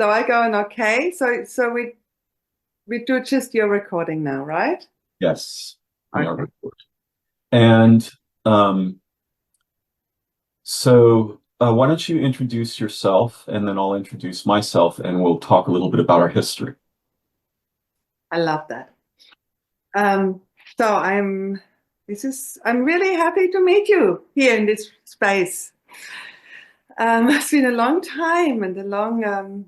So I go on, okay. So we do just your recording now, right? Yes, we are Okay. recording. And um, why don't you introduce yourself and then I'll introduce myself and we'll talk a little bit about our history. I love that. Um, so I'm really happy to meet you here in this space. It's been a long time and a long,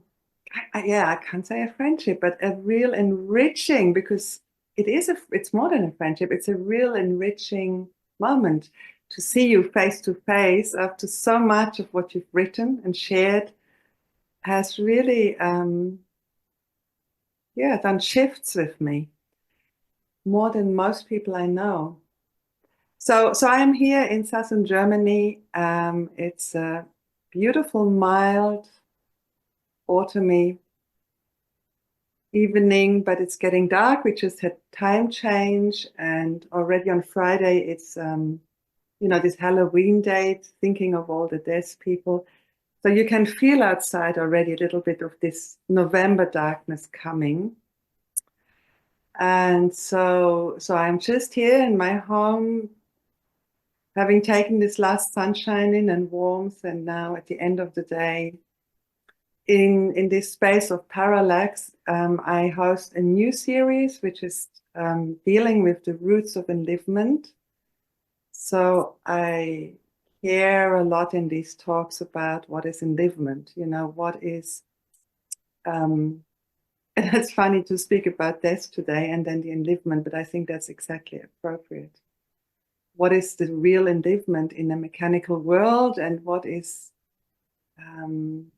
yeah, I can't say a friendship, but a real enriching because it's more than a friendship. It's a real enriching moment to see you face to face after so much of what you've written and shared has really, yeah, done shifts with me more than most people I know. So I am here in southern Germany. It's a beautiful, mild, autumny evening, but it's getting dark. We just had time change, and already on Friday, it's this Halloween date, thinking of all the dead people. So you can feel outside already a little bit of this November darkness coming. And so I'm just here in my home, having taken this last sunshine in and warmth, and now at the end of the day, in this space of parallax, I host a new series which is dealing with the roots of enlivenment. So I hear a lot in these talks about what is enlivenment, what is, and it's funny to speak about death today and then the enlivenment, but I think that's exactly appropriate. What is the real enlivenment in a mechanical world, and um,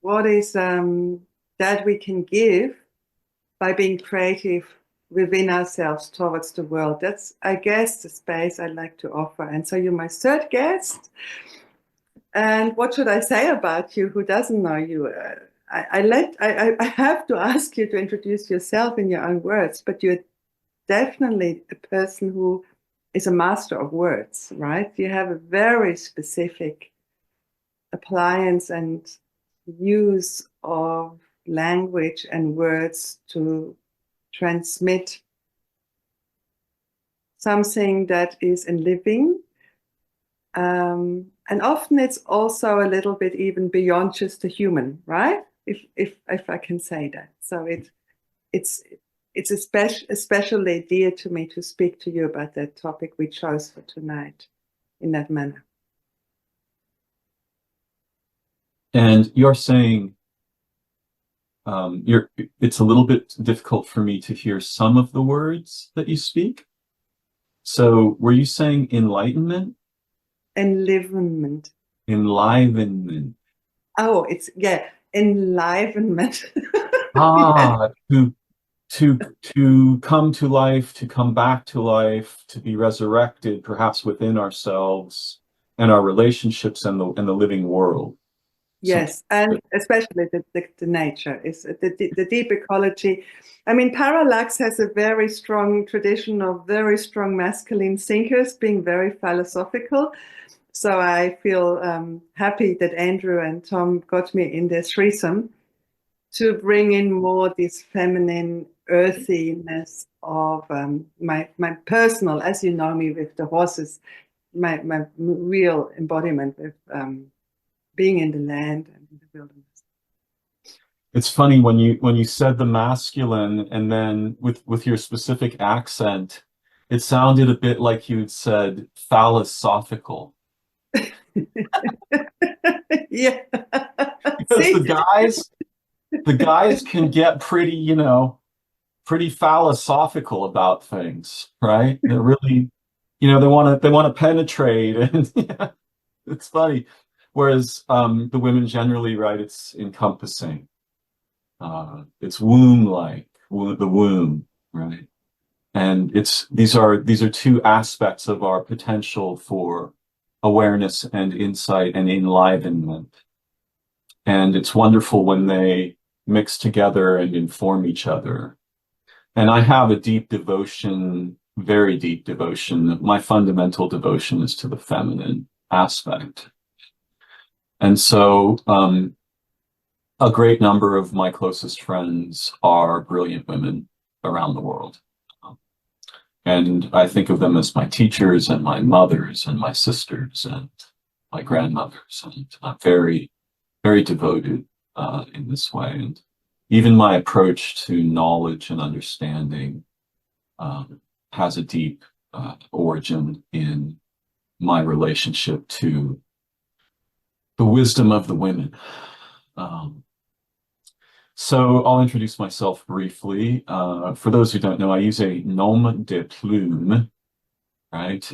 what is that we can give by being creative within ourselves towards the world. That's, I guess, the space I'd like to offer. And so you're my third guest. And what should I say about you who doesn't know you? I have to ask you to introduce yourself in your own words, but you're definitely a person who is a master of words, right? You have a very specific appliance and use of language and words to transmit something that is in living. And often it's also a little bit even beyond just the human, right? If I can say that. So it's especially dear to me to speak to you about that topic we chose for tonight in that manner. And you're saying it's a little bit difficult for me to hear some of the words that you speak. So were you saying enlightenment? Enlivenment. Enlivenment. Oh, it's, yeah, enlivenment. Ah, to come to life, to come back to life, to be resurrected, perhaps within ourselves and our relationships and the living world. Something. Yes, and especially the nature is the deep ecology. I mean, parallax has a very strong tradition of very strong masculine thinkers being very philosophical. So I feel happy that Andrew and Tom got me in their threesome to bring in more this feminine earthiness of my personal, as you know me with the horses, my real embodiment with being in the land and in the wilderness. It's funny when you said the masculine and then with your specific accent, it sounded a bit like you'd said philosophical. Yeah. Because See? the guys can get pretty, pretty philosophical about things, right? They're really, they want to penetrate and yeah, it's funny. Whereas the women generally, right, it's encompassing. It's womb-like, the womb, right? And these are two aspects of our potential for awareness and insight and enlivenment. And it's wonderful when they mix together and inform each other. And I have a deep devotion, very deep devotion. My fundamental devotion is to the feminine aspect. And so a great number of my closest friends are brilliant women around the world. And I think of them as my teachers and my mothers and my sisters and my grandmothers. And I'm very, very devoted in this way. And even my approach to knowledge and understanding has a deep origin in my relationship to the wisdom of the women. So I'll introduce myself briefly. For those who don't know, I use a nom de plume, right?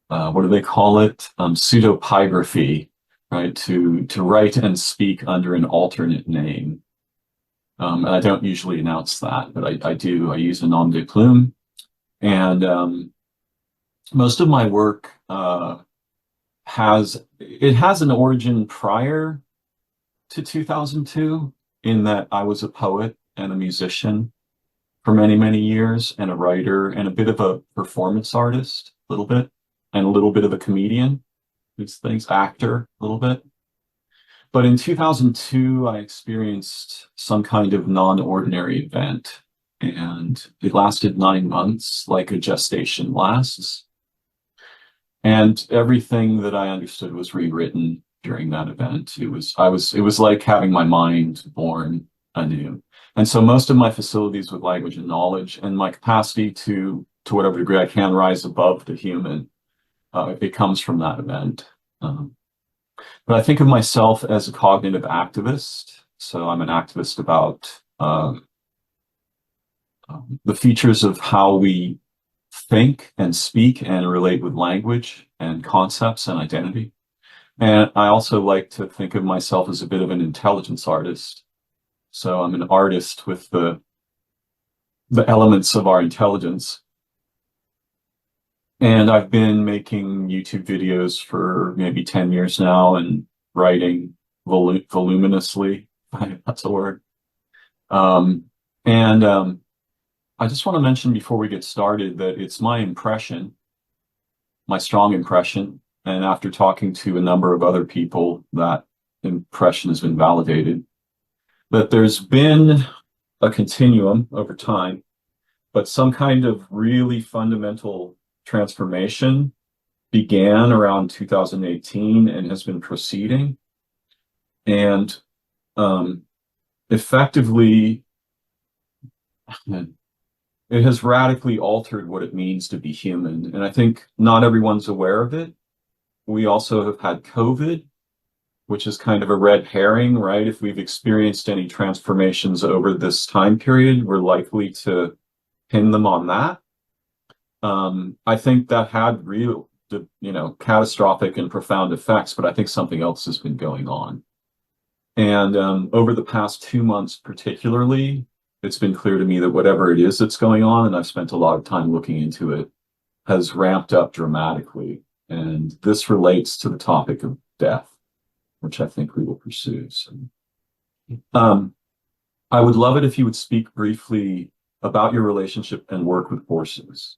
What do they call it? Pseudopigraphy, right? To write and speak under an alternate name. And I don't usually announce that, but I do. I use a nom de plume. And most of my work has an origin prior to 2002, in that I was a poet and a musician for many, many years, and a writer and a bit of a performance artist, a little bit, and a little bit of a comedian, these things, actor, a little bit. But in 2002, I experienced some kind of non-ordinary event, and it lasted 9 months, like a gestation lasts. And everything that I understood was rewritten during that event. It was like having my mind born anew. And so most of my facilities with language and knowledge and my capacity to whatever degree I can rise above the human, it comes from that event. But I think of myself as a cognitive activist. So I'm an activist about the features of how we think and speak and relate with language and concepts and identity. And I also like to think of myself as a bit of an intelligence artist. So I'm an artist with the elements of our intelligence. And I've been making YouTube videos for maybe 10 years now and writing voluminously, if that's a word. I just want to mention before we get started that it's my impression, my strong impression, and after talking to a number of other people, that impression has been validated, that there's been a continuum over time, but some kind of really fundamental transformation began around 2018 and has been proceeding. And effectively, it has radically altered what it means to be human. And I think not everyone's aware of it. We also have had COVID, which is kind of a red herring, right? If we've experienced any transformations over this time period, we're likely to pin them on that. I think that had real, catastrophic and profound effects, but I think something else has been going on. And over the past 2 months particularly, it's been clear to me that whatever it is that's going on, and I've spent a lot of time looking into it, has ramped up dramatically. And this relates to the topic of death, which I think we will pursue. So, I would love it if you would speak briefly about your relationship and work with horses.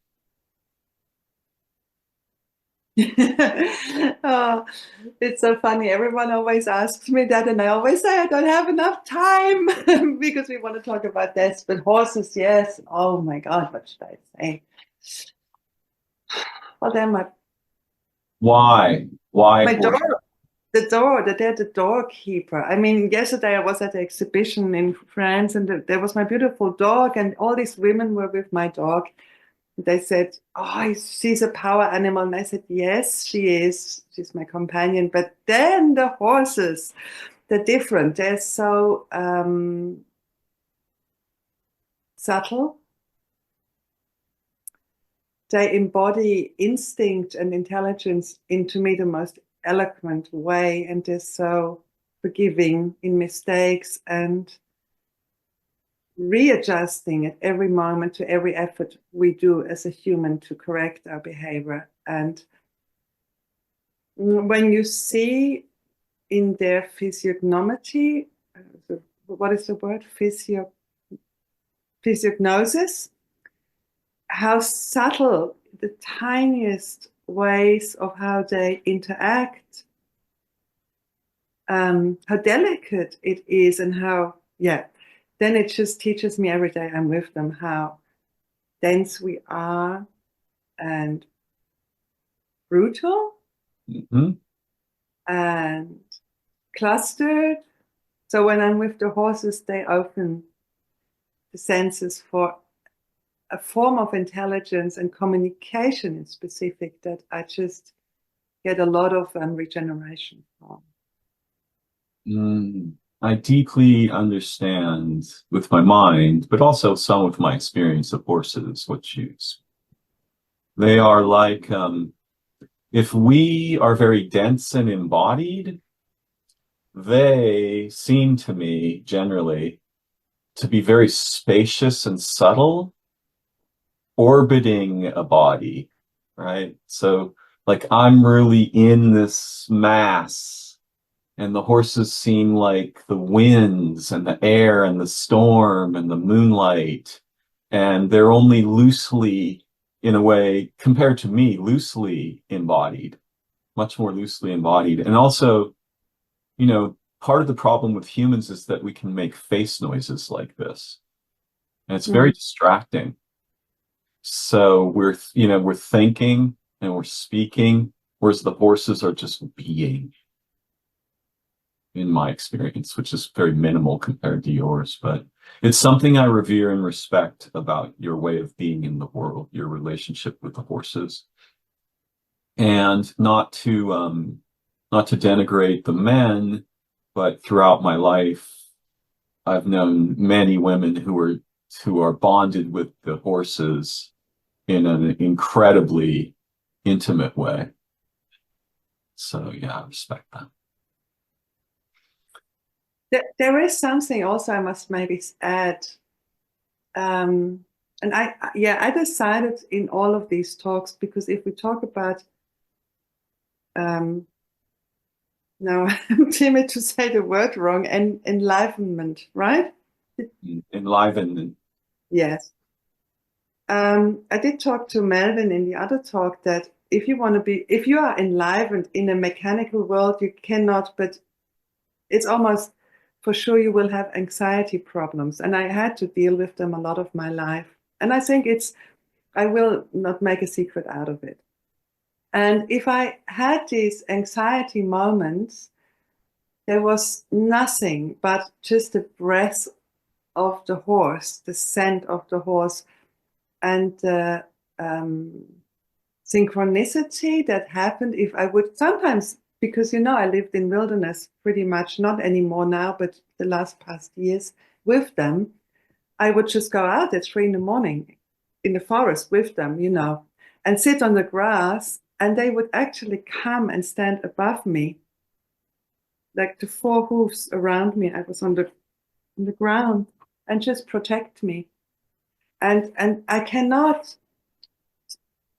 Oh, it's so funny. Everyone always asks me that, and I always say I don't have enough time because we want to talk about this. But horses, yes. Oh my God, what should I say? Well, they're Why my horses? they're the doorkeeper. I mean, yesterday I was at the exhibition in France, and there was my beautiful dog, and all these women were with my dog. They said, "Oh, she's a power animal." And I said, "Yes, she is. She's my companion." But then the horses, they're different. They're so subtle. They embody instinct and intelligence in, to me, the most eloquent way. And they're so forgiving in mistakes and readjusting at every moment to every effort we do as a human to correct our behavior. And when you see in their physiognomy, what is the word? Physiognosis, how subtle the tiniest ways of how they interact how delicate it is, and how, yeah, then it just teaches me every day I'm with them how dense we are and brutal and clustered. So when I'm with the horses, they open the senses for a form of intelligence and communication in specific that I just get a lot of regeneration from. I deeply understand with my mind, but also some with my experience of horses, what you. They are like, if we are very dense and embodied, they seem to me generally to be very spacious and subtle, orbiting a body, right? So like I'm really in this mass, and the horses seem like the winds and the air and the storm and the moonlight, and they're only loosely, in a way, compared to me, loosely embodied, much more loosely embodied. And also, you know, part of the problem with humans is that we can make face noises like this, and it's very distracting. So we're, you know, we're thinking and we're speaking, whereas the horses are just being, in my experience, which is very minimal compared to yours. But it's something I revere and respect about your way of being in the world, your relationship with the horses. And not to denigrate the men, but throughout my life, I've known many women who are bonded with the horses in an incredibly intimate way. So yeah, I respect that. There is something also I must maybe add. And I decided in all of these talks, because if we talk about, now I'm timid to say the word wrong, enlightenment, right? Enlivenment. Yes. I did talk to Melvin in the other talk that if you are enlivened in a mechanical world, you cannot, but it's almost for sure you will have anxiety problems. And I had to deal with them a lot of my life. And I think I will not make a secret out of it. And if I had these anxiety moments, there was nothing but just the breath of the horse, the scent of the horse, and the synchronicity that happened if I would sometimes, because I lived in wilderness pretty much, not anymore now, but the past years with them, I would just go out at 3 a.m. in the forest with them, and sit on the grass, and they would actually come and stand above me, like the 4 hoofs around me. I was on the ground, and just protect me. And I cannot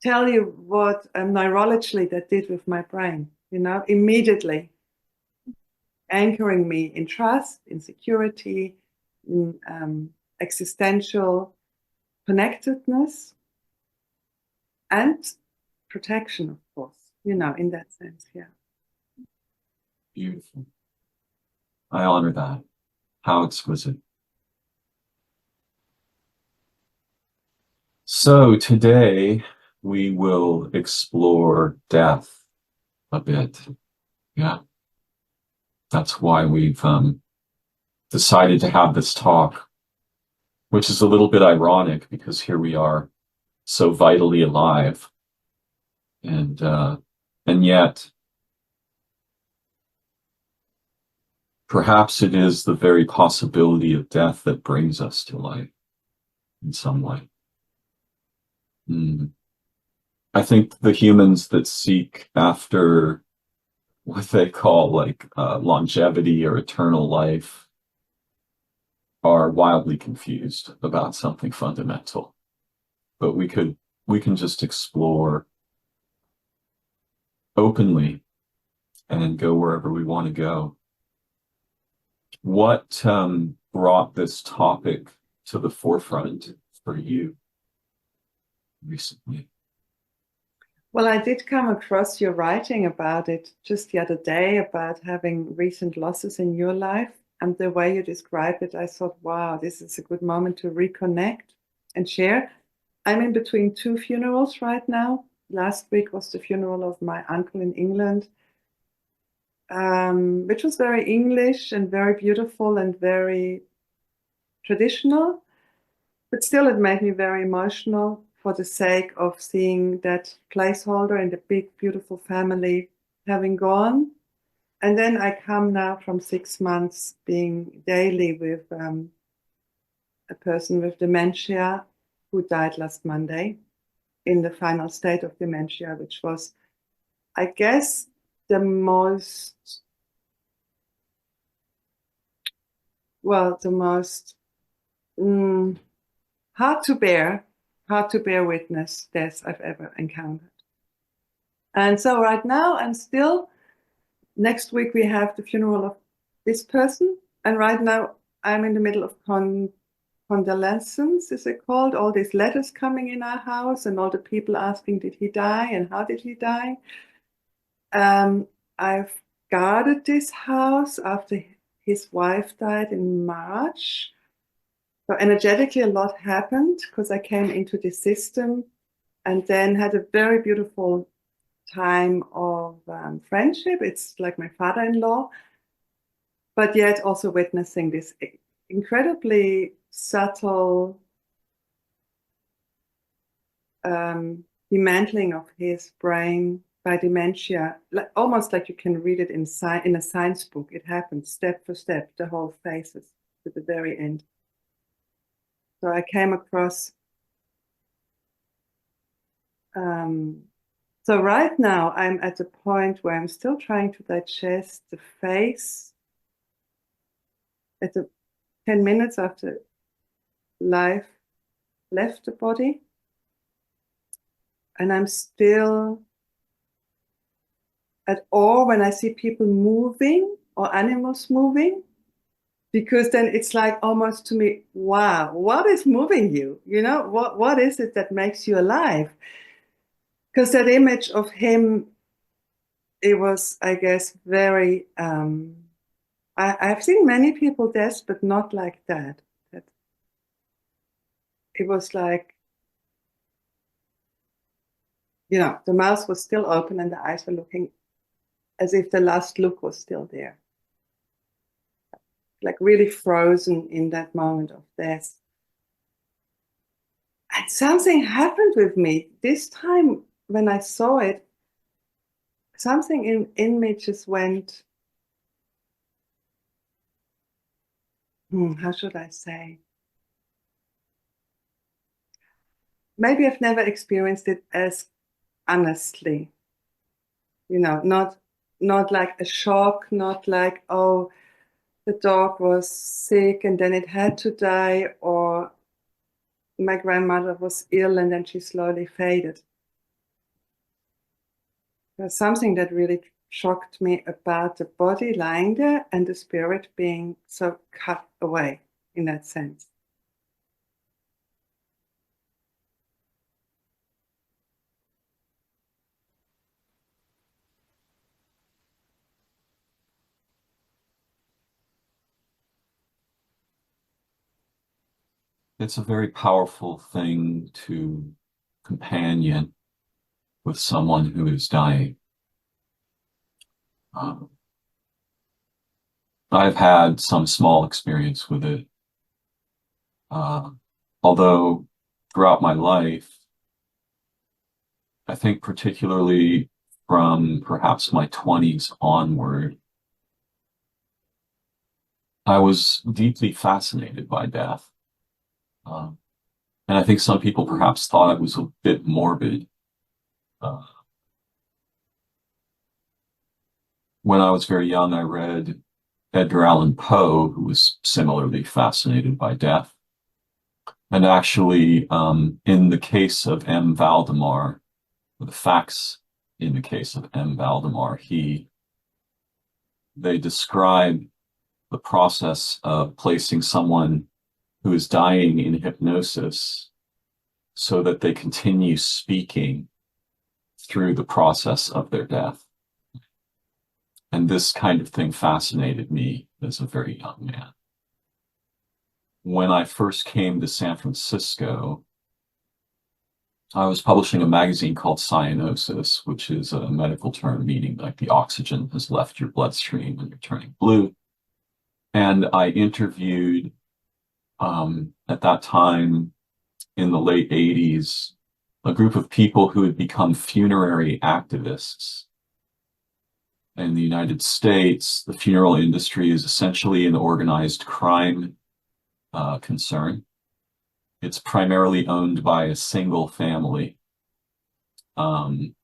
tell you what neurologically that did with my brain, immediately anchoring me in trust, in security, in existential connectedness and protection, of course, in that sense. Yeah. Beautiful. I honor that. How exquisite. So today we will explore death a bit. Yeah. That's why we've decided to have this talk, which is a little bit ironic because here we are so vitally alive. And yet perhaps it is the very possibility of death that brings us to life in some way. I think the humans that seek after what they call longevity or eternal life are wildly confused about something fundamental. But we can just explore openly and go wherever we want to go. What brought this topic to the forefront for you recently? Well, I did come across your writing about it just the other day, about having recent losses in your life. And the way you describe it, I thought, wow, this is a good moment to reconnect and share. I'm in between two funerals right now. Last week was the funeral of my uncle in England, which was very English and very beautiful and very traditional. But still, it made me very emotional for the sake of seeing that placeholder in the big, beautiful family having gone. And then I come now from 6 months being daily with a person with dementia who died last Monday in the final state of dementia, which was, I guess, the most, well, the most hard to bear witness death I've ever encountered. And so right now, I'm still, next week we have the funeral of this person. And right now I'm in the middle of condolences, is it called? All these letters coming in our house and all the people asking, did he die and how did he die? I've guarded this house after his wife died in March. So energetically, a lot happened because I came into the system and then had a very beautiful time of friendship. It's like my father-in-law, but yet also witnessing this incredibly subtle dismantling of his brain by dementia, like, almost like you can read it in a science book. It happens step for step, the whole phases to the very end. So I came across, so right now I'm at a point where I'm still trying to digest the face at the 10 minutes after life left the body. And I'm still at awe when I see people moving or animals moving, because then it's like almost to me, wow, what is moving you? You know, what is it that makes you alive? Because that image of him, it was, I guess, very, I've seen many people dead, but not like that. It was like, you know, the mouth was still open and the eyes were looking as if the last look was still there. Like really frozen in that moment of death. And something happened with me. This time when I saw it, something in me just went, how should I say? Maybe I've never experienced it as honestly, you know, not like a shock, not like, oh, the dog was sick and then it had to die, or my grandmother was ill and then she slowly faded. There's something that really shocked me about the body lying there and the spirit being so cut away in that sense. It's a very powerful thing to companion with someone who is dying. I've had some small experience with it. Although throughout my life, I think particularly from perhaps my 20s onward, I was deeply fascinated by death. And I think some people perhaps thought I was a bit morbid. When I was very young, I read Edgar Allan Poe, who was similarly fascinated by death. And actually, in the case of M. Valdemar, the facts in the case of M. Valdemar, they describe the process of placing someone who is dying in hypnosis so that they continue speaking through the process of their death. And this kind of thing fascinated me as a very young man. When I first came to San Francisco, I was publishing a magazine called Cyanosis, which is a medical term meaning like the oxygen has left your bloodstream and you're turning blue. And I interviewed, at that time in the late 80s, a group of people who had become funerary activists. In the United States, the funeral industry is essentially an organized crime concern. It's primarily owned by a single family. And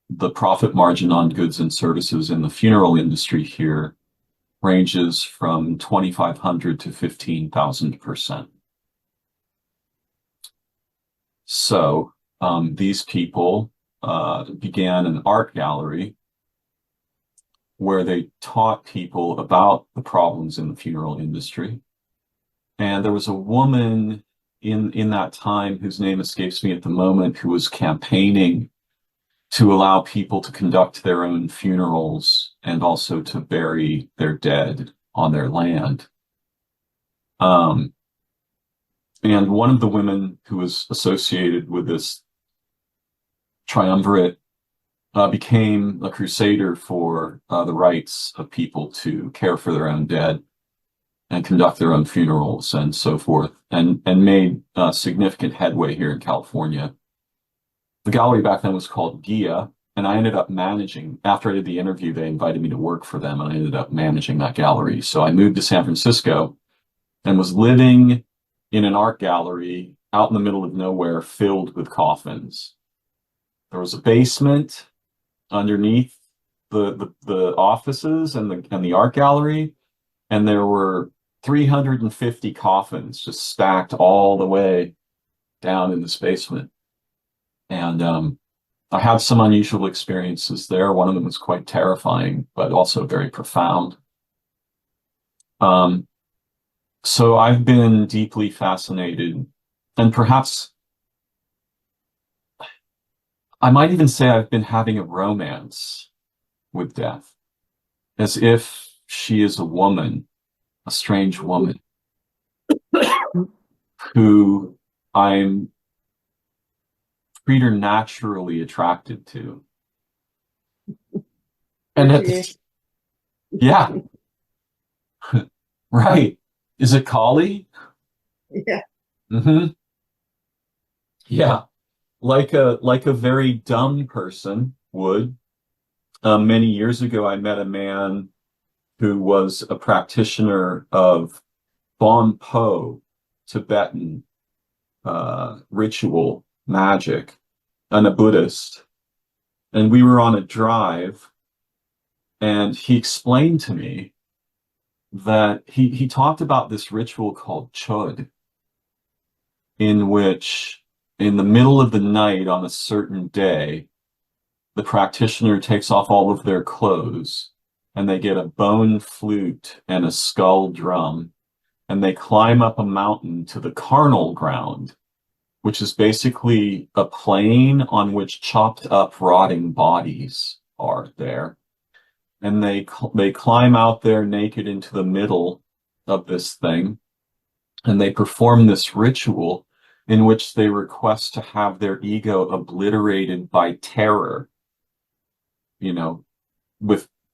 the profit margin on goods and services in the funeral industry here ranges from 2,500 to 15,000%. So these people began an art gallery where they taught people about the problems in the funeral industry. And there was a woman in that time whose name escapes me at the moment, who was campaigning to allow people to conduct their own funerals and also to bury their dead on their land. And one of the women who was associated with this triumvirate became a crusader for the rights of people to care for their own dead and conduct their own funerals and so forth, and made significant headway here in California. The gallery back then was called Gia, and I ended up managing, after I did the interview, they invited me to work for them, and I ended up managing that gallery. So I moved to San Francisco and was living in an art gallery out in the middle of nowhere filled with coffins. There was a basement underneath the offices and the art gallery, and there were 350 coffins just stacked all the way down in this basement. And I had some unusual experiences there. One of them was quite terrifying, but also very profound. So I've been deeply fascinated, and perhaps I might even say I've been having a romance with death, as if she is a woman, a strange woman, who I'm preternaturally attracted to. And yeah, right. Is it Kali? Yeah. Mm-hmm. Yeah. Like a very dumb person would. Many years ago, I met a man who was a practitioner of Bon Po, Tibetan ritual magic, and a Buddhist. And we were on a drive, and he explained to me that he talked about this ritual called chud, in which in the middle of the night on a certain day, the practitioner takes off all of their clothes and they get a bone flute and a skull drum, and they climb up a mountain to the carnal ground, which is basically a plain on which chopped up rotting bodies are there. And they climb out there naked into the middle of this thing, and they perform this ritual in which they request to have their ego obliterated by terror,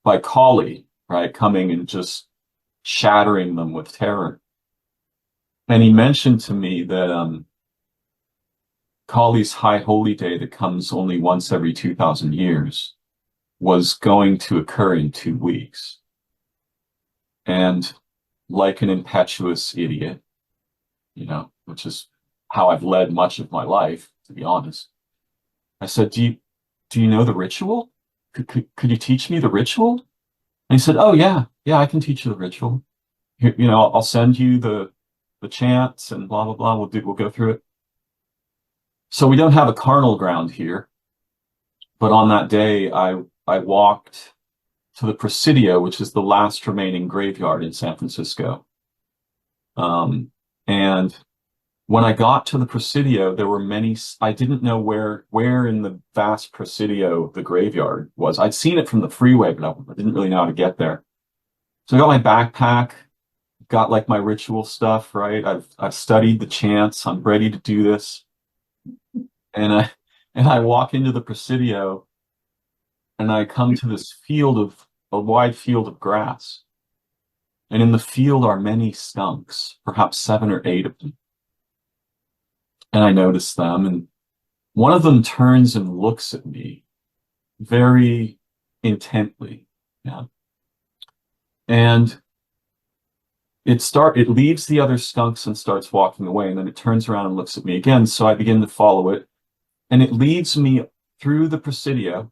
by Kali, right, coming and just shattering them with terror. And he mentioned to me that Kali's high holy day that comes only once every 2,000 years was going to occur in 2 weeks. And like an impetuous idiot, which is how I've led much of my life, to be honest, I said, do you know the ritual? Could you teach me the ritual? And he said, oh yeah, I can teach you the ritual. Here, I'll send you the chants and blah, blah, blah. We'll go through it. So we don't have a carnal ground here, but on that day, I walked to the Presidio, which is the last remaining graveyard in San Francisco. And When I got to the Presidio, there were many, I didn't know where in the vast Presidio the graveyard was. I'd seen it from the freeway, but I didn't really know how to get there. So I got my backpack, got like my ritual stuff, right? I've studied the chants. I'm ready to do this. And I walk into the Presidio and I come to this a wide field of grass. And in the field are many skunks, perhaps 7 or 8 of them. And I notice them, and one of them turns and looks at me very intently. Yeah. And it leaves the other skunks and starts walking away, and then it turns around and looks at me again. So I begin to follow it, and it leads me through the Presidio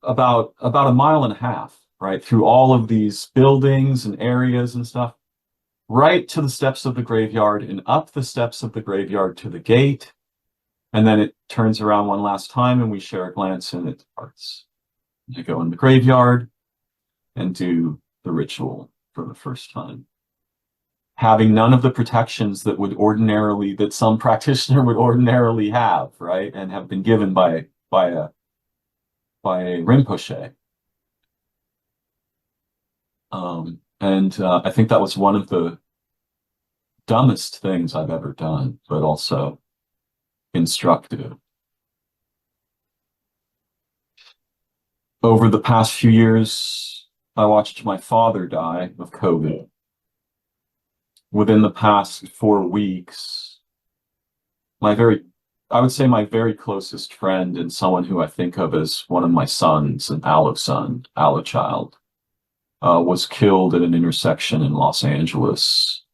about a mile and a half, right? Through all of these buildings and areas and stuff, right to the steps of the graveyard and up the steps of the graveyard to the gate. And then it turns around one last time and we share a glance and it departs. I go in the graveyard and do the ritual for the first time, having none of the protections that some practitioner would ordinarily have, right? And have been given by a Rinpoche. I think that was one of the dumbest things I've ever done, but also instructive. Over the past few years, I watched my father die of COVID. Within the past 4 weeks, I would say my very closest friend and someone who I think of as one of my sons, an Allo son, Allo child, was killed at an intersection in Los Angeles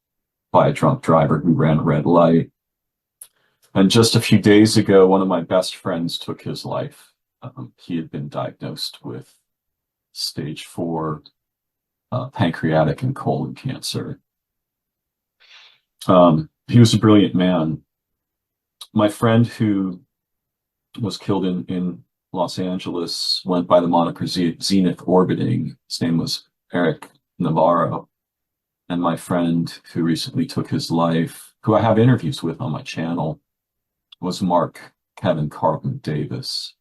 by a drunk driver who ran a red light. And just a few days ago, one of my best friends took his life. He had been diagnosed with stage 4 pancreatic and colon cancer. He was a brilliant man. My friend who was killed in Los Angeles went by the moniker Zenith Orbiting. His name was Eric Navarro. And my friend who recently took his life, who I have interviews with on my channel, was Mark Kevin Carlton Davis.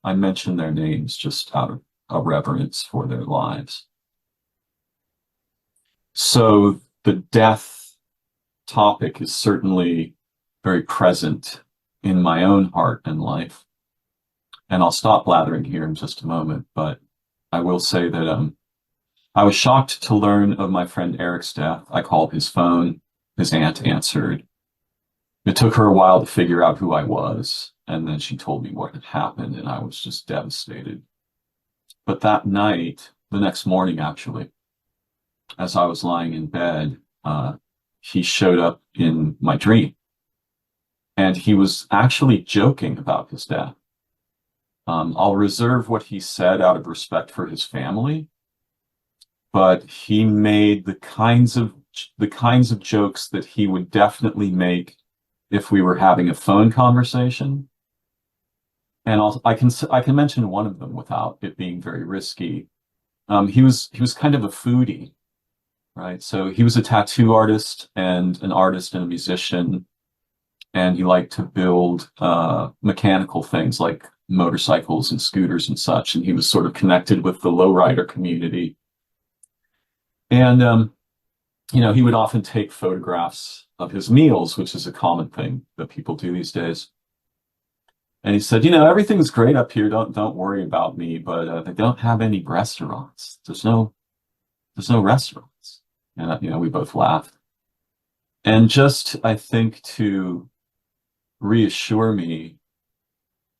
I mention their names just out of a reverence for their lives. So the death topic is certainly very present in my own heart and life. And I'll stop blathering here in just a moment, but I will say that I was shocked to learn of my friend Eric's death. I called his phone. His aunt answered. It took her a while to figure out who I was, and then she told me what had happened, and I was just devastated. But that night, the next morning actually, as I was lying in bed, he showed up in my dream. And he was actually joking about his death. I'll reserve what he said out of respect for his family, but he made the kinds of jokes that he would definitely make if we were having a phone conversation. And I can mention one of them without it being very risky. He was kind of a foodie, right? So he was a tattoo artist and an artist and a musician, and he liked to build mechanical things like motorcycles and scooters and such. And he was sort of connected with the lowrider community. And he would often take photographs of his meals, which is a common thing that people do these days. And he said, everything's great up here. Don't worry about me, but they don't have any restaurants. There's no restaurants. And we both laughed. And just, I think, to reassure me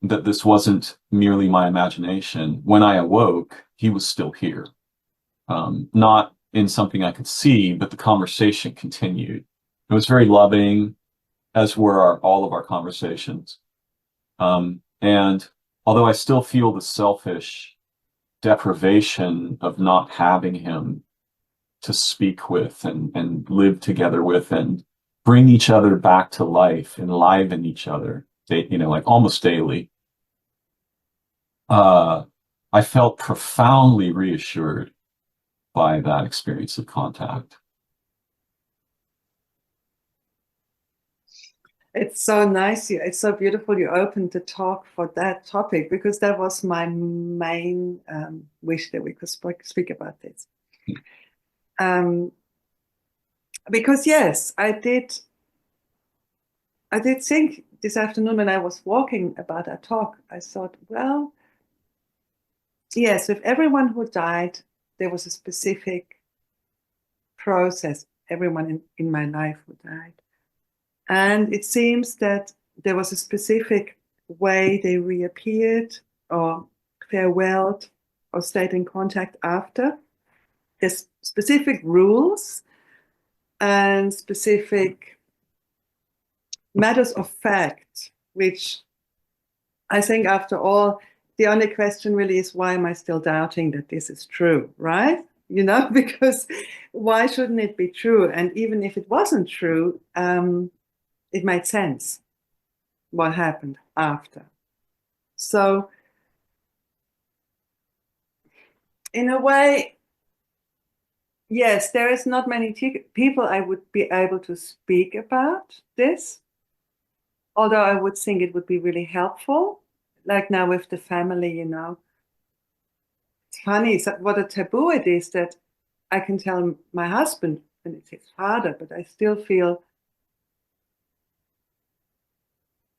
that this wasn't merely my imagination, when I awoke, he was still here. Not in something I could see, but the conversation continued. It was very loving, as were all of our conversations. And although I still feel the selfish deprivation of not having him to speak with and live together with and bring each other back to life, enliven each other, like almost daily, I felt profoundly reassured by that experience of contact. It's so nice. It's so beautiful you opened the talk for that topic because that was my main wish that we could speak about this. Because yes, I did think this afternoon when I was walking about our talk, I thought, well, yes, with everyone who died, there was a specific process, everyone in my life who died. And it seems that there was a specific way they reappeared or farewelled or stayed in contact after. There's specific rules and specific matters of fact, which I think after all, the only question really is why am I still doubting that this is true, right? You know, because why shouldn't it be true? And even if it wasn't true, it made sense what happened after. So, in a way, yes, there is not many people I would be able to speak about this, although I would think it would be really helpful. Like now with the family, you know, it's funny what a taboo it is that I can tell my husband and it's his father, but I still feel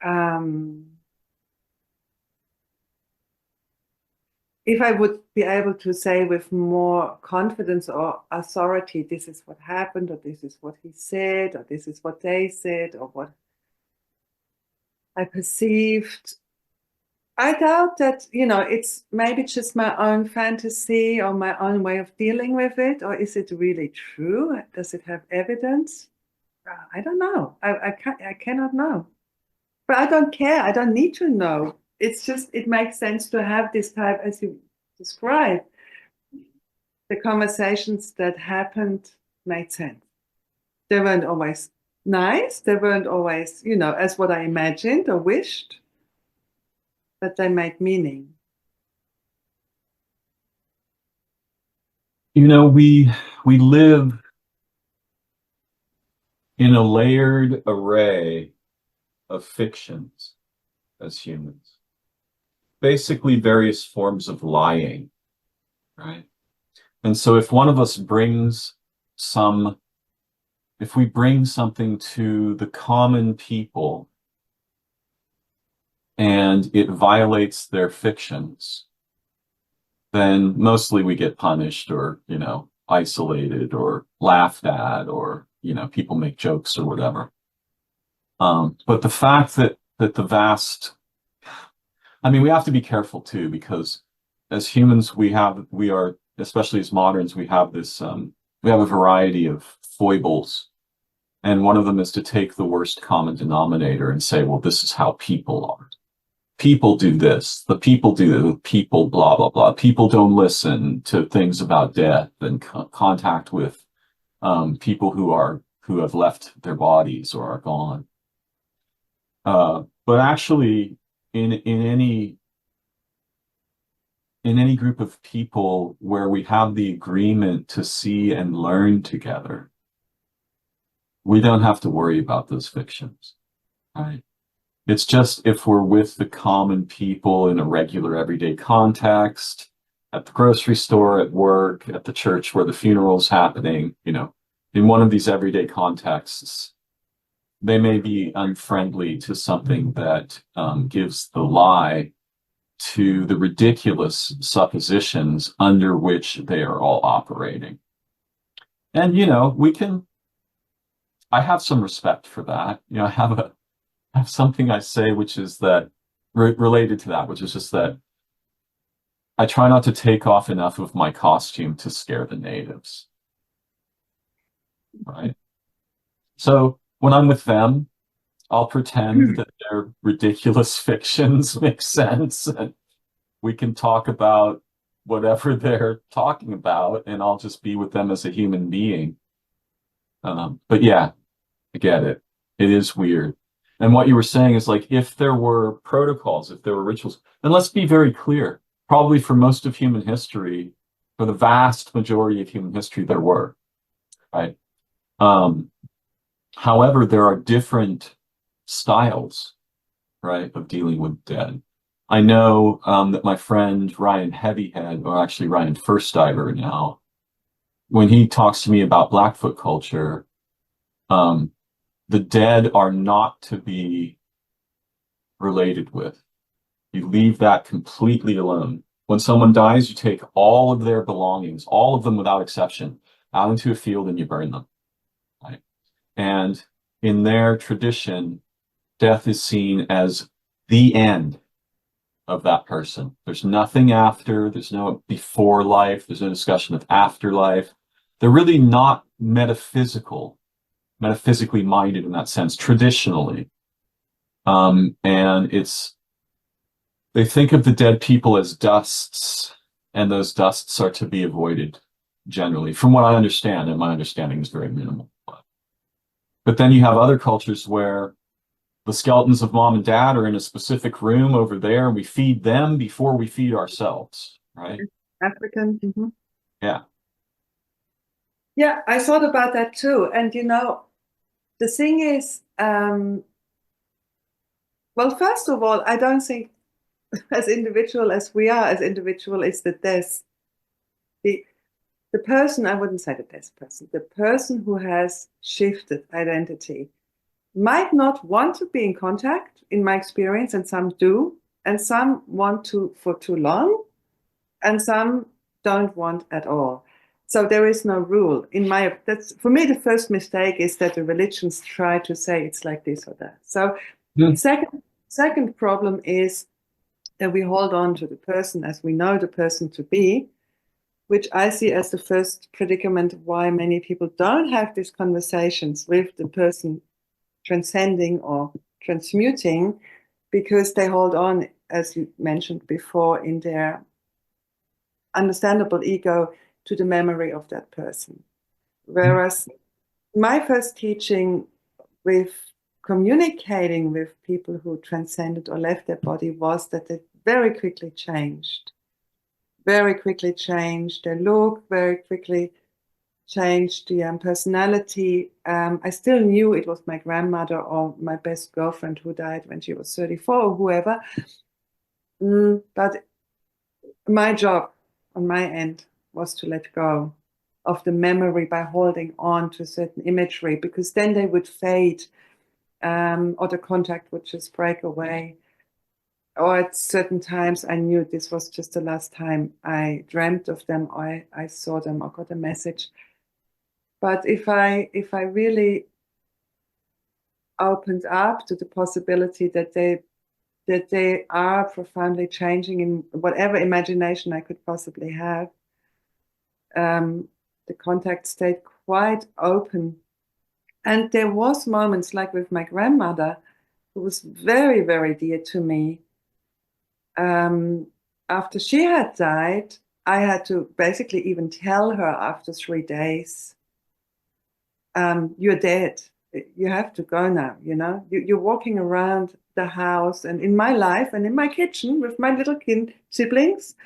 um, if I would be able to say with more confidence or authority, this is what happened, or this is what he said, or this is what they said, or what I perceived, I doubt that, you know, it's maybe just my own fantasy or my own way of dealing with it, or is it really true? Does it have evidence? I don't know. I cannot know. But I don't care. I don't need to know. It's just, it makes sense to have this type, as you describe. The conversations that happened made sense. They weren't always nice. They weren't always, you know, as what I imagined or wished, but they made meaning. You know, we live in a layered array of fictions as humans. Basically various forms of lying, right? And so if one of us brings some, if we bring something to the common people and it violates their fictions, then mostly we get punished or, you know, isolated or laughed at or, you know, people make jokes or whatever. But the fact that the vast, I mean, we have to be careful too, because as humans, we are, especially as moderns, we have this, we have a variety of foibles. And one of them is to take the worst common denominator and say, well, this is how people are. People do this, the people do the people, blah, blah, blah. People don't listen to things about death and contact with people who have left their bodies or are gone. But actually, in any group of people where we have the agreement to see and learn together, we don't have to worry about those fictions, right? It's just if we're with the common people in a regular everyday context, at the grocery store, at work, at the church where the funeral's happening, you know, in one of these everyday contexts, they may be unfriendly to something that gives the lie to the ridiculous suppositions under which they are all operating. And, you know, I have some respect for that. You know, I have something I say, which is that related to that, which is just that I try not to take off enough of my costume to scare the natives. Right. So when I'm with them, I'll pretend that their ridiculous fictions make sense and we can talk about whatever they're talking about and I'll just be with them as a human being. But yeah, I get it. It is weird. And what you were saying is like, if there were protocols, if there were rituals, then let's be very clear. Probably for most of human history, for the vast majority of human history, there were, right? However, there are different styles, right, of dealing with dead. I know that my friend Ryan Heavyhead, or actually Ryan First Diver now, when he talks to me about Blackfoot culture, um, the dead are not to be related with. You leave that completely alone. When someone dies, you take all of their belongings, all of them without exception, out into a field and you burn them. Right? And in their tradition, death is seen as the end of that person. There's nothing after, there's no before life, there's no discussion of afterlife. They're really not metaphysically minded in that sense, traditionally. And they think of the dead people as dusts, and those dusts are to be avoided generally, from what I understand, and my understanding is very minimal. But then you have other cultures where the skeletons of mom and dad are in a specific room over there, and we feed them before we feed ourselves, right? African. Yeah. Yeah, I thought about that too. And the thing is, well, first of all, I don't think as individual as we are as individual is that the person, I wouldn't say the best person, the person who has shifted identity might not want to be in contact, in my experience, and some do, and some want to for too long, and some don't want at all. So there is no rule. That's for me the first mistake is that the religions try to say it's like this or that. So second problem is that we hold on to the person as we know the person to be, which I see as the first predicament why many people don't have these conversations with the person transcending or transmuting, because they hold on, as you mentioned before, in their understandable ego to the memory of that person. Whereas my first teaching with communicating with people who transcended or left their body was that they very quickly changed. Very quickly changed their look, very quickly changed the personality. I still knew it was my grandmother or my best girlfriend who died when she was 34 or whoever. But my job on my end was to let go of the memory by holding on to certain imagery, because then they would fade, or the contact would just break away. Or at certain times I knew this was just the last time I dreamt of them, or I saw them or got a message. But if I really opened up to the possibility that they are profoundly changing in whatever imagination I could possibly have, the contact stayed quite open. And there was moments like with my grandmother, who was very, very dear to me. After she had died, I had to basically even tell her after 3 days, you're dead. You have to go now, You're walking around the house and in my life and in my kitchen with my little siblings.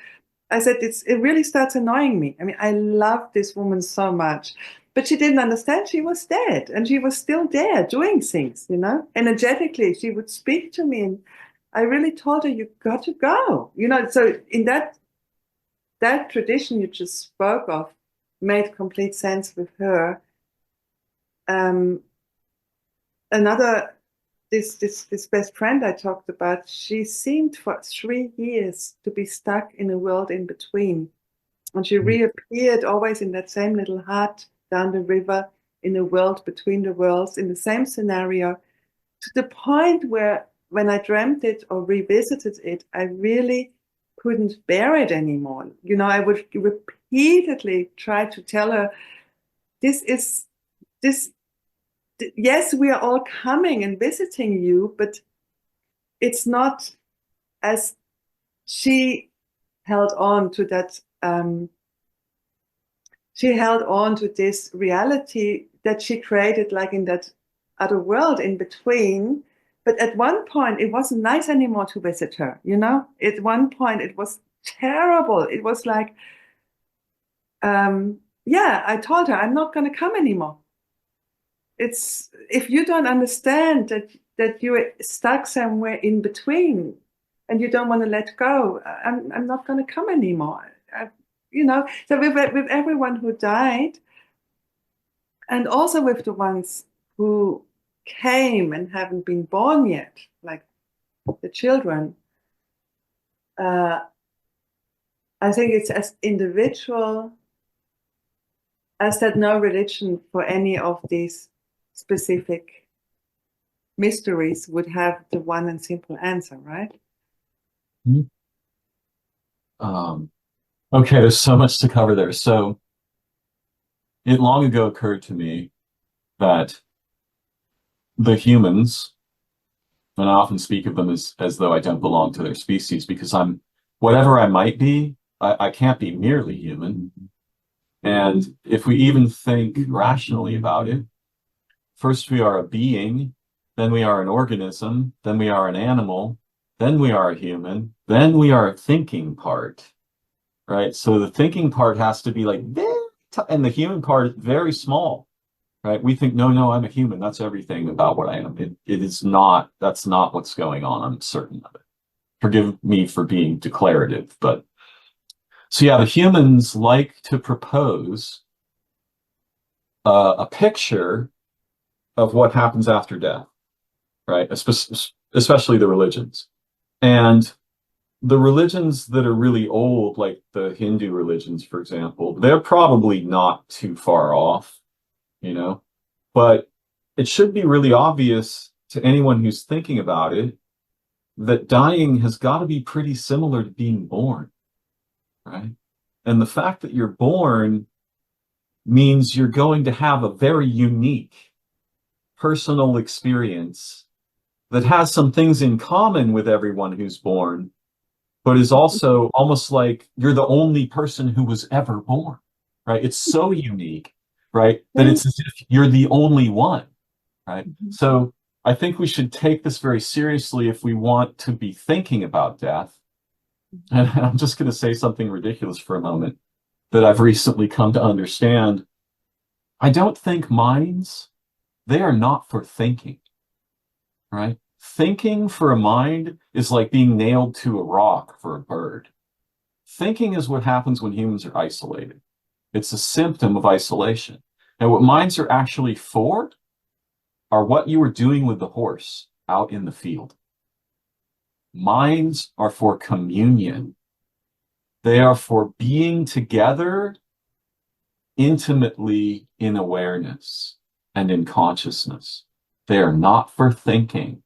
I said, it really starts annoying me. I mean, I love this woman so much, but she didn't understand she was dead, and she was still there doing things, Energetically, she would speak to me, and I really told her, you got to go, So in that tradition you just spoke of made complete sense with her. Another, this best friend I talked about, she seemed for 3 years to be stuck in a world in between. And she reappeared always in that same little hut down the river, in a world between the worlds, in the same scenario, to the point where when I dreamt it or revisited it, I really couldn't bear it anymore. I would repeatedly try to tell her, this, yes, we are all coming and visiting you, but it's not as she held on to that. She held on to this reality that she created, like in that other world in between. But at one point, it wasn't nice anymore to visit her. At one point, it was terrible. It was like, yeah, I told her, I'm not going to come anymore. It's, if you don't understand that you're stuck somewhere in between and you don't want to let go. I'm not going to come anymore. So with everyone who died, and also with the ones who came and haven't been born yet, like the children, I think it's as individual as that no religion for any of these specific mysteries would have the one and simple answer, right? Okay, there's so much to cover there. So it long ago occurred to me that the humans, and I often speak of them as though I don't belong to their species because I'm whatever I might be, I can't be merely human. And if we even think rationally about it, first we are a being, then we are an organism, then we are an animal, then we are a human, then we are a thinking part, right? So the thinking part has to be like very, and the human part is very small, right? We think, no, I'm a human. That's everything about what I am. It is not, that's not what's going on. I'm certain of it. Forgive me for being declarative, but so yeah, the humans like to propose a picture of what happens after death, right? Especially the religions. And the religions that are really old, like the Hindu religions, for example, they're probably not too far off, but it should be really obvious to anyone who's thinking about it that dying has got to be pretty similar to being born, right? And the fact that you're born means you're going to have a very unique personal experience that has some things in common with everyone who's born, but is also almost like you're the only person who was ever born, right? It's so unique, right? That it's as if you're the only one, right? So I think we should take this very seriously if we want to be thinking about death. And I'm just going to say something ridiculous for a moment that I've recently come to understand. I don't think minds, they are not for thinking, right? Thinking for a mind is like being nailed to a rock for a bird. Thinking is what happens when humans are isolated. It's a symptom of isolation. And what minds are actually for are what you were doing with the horse out in the field. Minds are for communion. They are for being together intimately in awareness and in consciousness. They are not for thinking.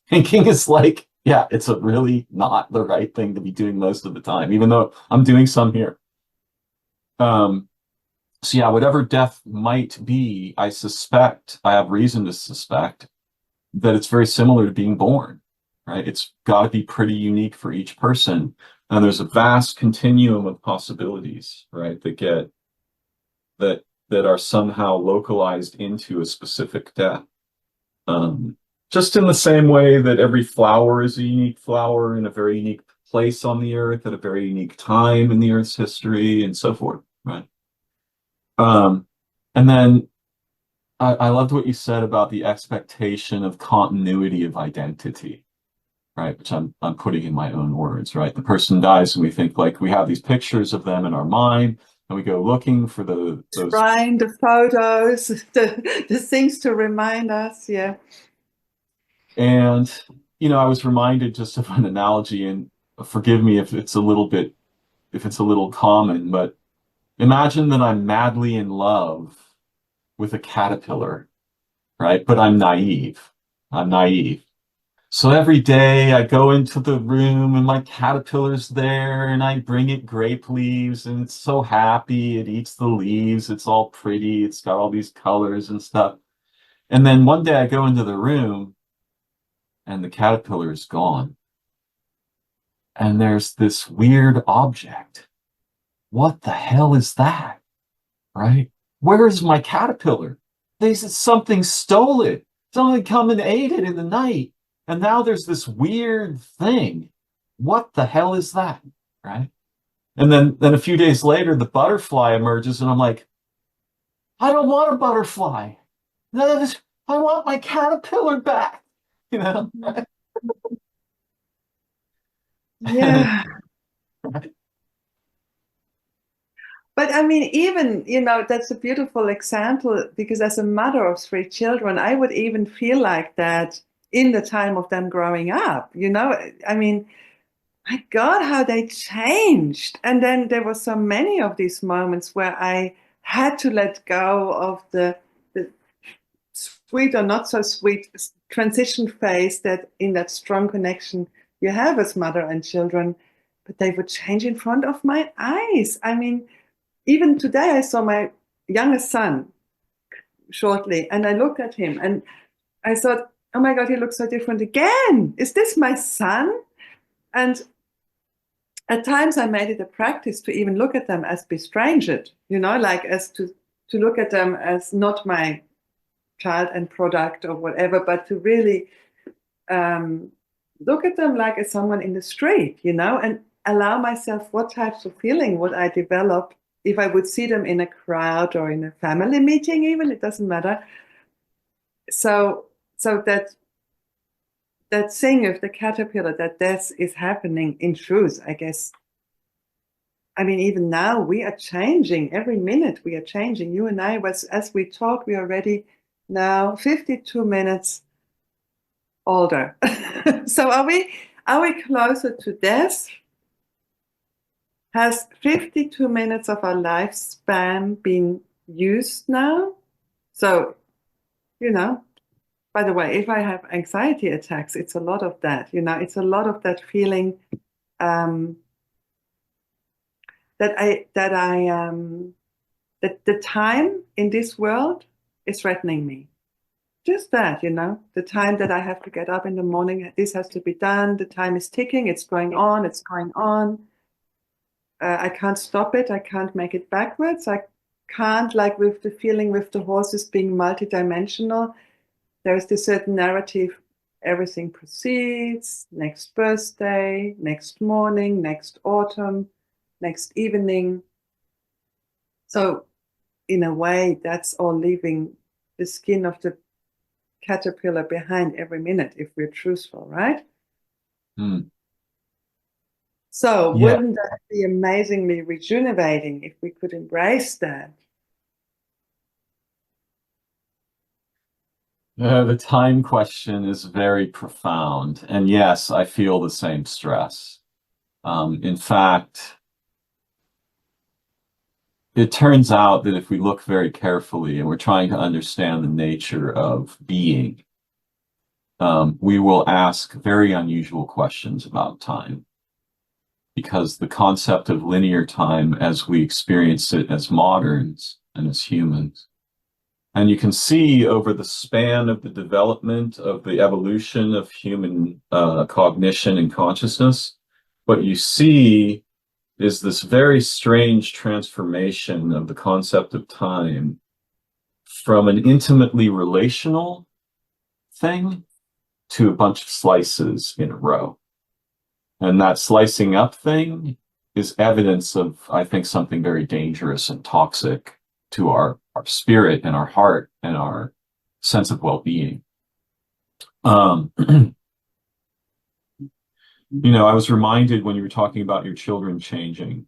Thinking is like, yeah, it's a really not the right thing to be doing most of the time, even though I'm doing some here. So yeah, whatever death might be, I have reason to suspect that it's very similar to being born, right? It's got to be pretty unique for each person. And there's a vast continuum of possibilities, right, that are somehow localized into a specific death. Just in the same way that every flower is a unique flower in a very unique place on the earth at a very unique time in the earth's history and so forth, right? And then I loved what you said about the expectation of continuity of identity, right? Which I'm putting in my own words, right? The person dies and we think like we have these pictures of them in our mind and we go looking for those shrine, the photos, the things to remind us, yeah. And I was reminded just of an analogy, and forgive me if it's a little common, but imagine that I'm madly in love with a caterpillar, right? But I'm naive. I'm naive. So every day I go into the room and my caterpillar's there and I bring it grape leaves and it's so happy. It eats the leaves. It's all pretty. It's got all these colors and stuff. And then one day I go into the room and the caterpillar is gone. And there's this weird object. What the hell is that? Right? Where is my caterpillar? Something stole it. Something come and ate it in the night. And now there's this weird thing. What the hell is that? Right? And then a few days later, the butterfly emerges and I'm like, I don't want a butterfly. I want my caterpillar back. you know? Yeah. But I mean, even, that's a beautiful example, because as a mother of three children, I would even feel like that in the time of them growing up, I mean, my God, how they changed. And then there were so many of these moments where I had to let go of the sweet or not so sweet transition phase that in that strong connection you have as mother and children, but they would change in front of my eyes. I mean, even today I saw my youngest son shortly, and I looked at him and I thought, oh my God, he looks so different again. Is this my son? And at times I made it a practice to even look at them as bestranged, like as to look at them as not my child and product or whatever, but to really look at them like as someone in the street, and allow myself what types of feeling would I develop if I would see them in a crowd or in a family meeting, even, it doesn't matter. So that thing of the caterpillar, that death is happening in truth, I guess. I mean, even now we are changing. Every minute we are changing. You and I, as we talk, we are already now 52 minutes older. So are we closer to death? Has 52 minutes of our lifespan been used now? So, by the way, if I have anxiety attacks, it's a lot of that, it's a lot of that feeling that that the time in this world is threatening me. Just that, the time that I have to get up in the morning, this has to be done. The time is ticking. It's going on. It's going on. I can't stop it. I can't make it backwards. I can't, like with the feeling with the horses being multidimensional. There is this certain narrative. Everything proceeds. Next birthday, next morning, next autumn, next evening. So in a way, that's all leaving the skin of the caterpillar behind every minute, if we're truthful, right? So Yeah. wouldn't that be amazingly rejuvenating if we could embrace that? The time question is very profound. And yes, I feel the same stress. In fact, it turns out that if we look very carefully and we're trying to understand the nature of being, we will ask very unusual questions about time. Because the concept of linear time as we experience it as moderns and as humans, and you can see over the span of the development of the evolution of human cognition and consciousness, what you see is this very strange transformation of the concept of time from an intimately relational thing to a bunch of slices in a row. And that slicing up thing is evidence of, I think, something very dangerous and toxic to our spirit and our heart and our sense of well-being. I was reminded when you were talking about your children changing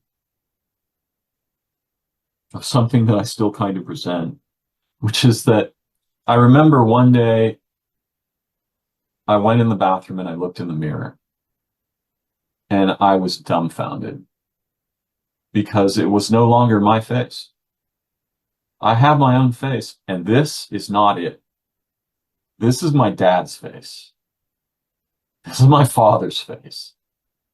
of something that I still kind of resent, which is that I remember one day I went in the bathroom and I looked in the mirror and I was dumbfounded because it was no longer my face. I have my own face, and this is not it. This is my dad's face. This is my father's face.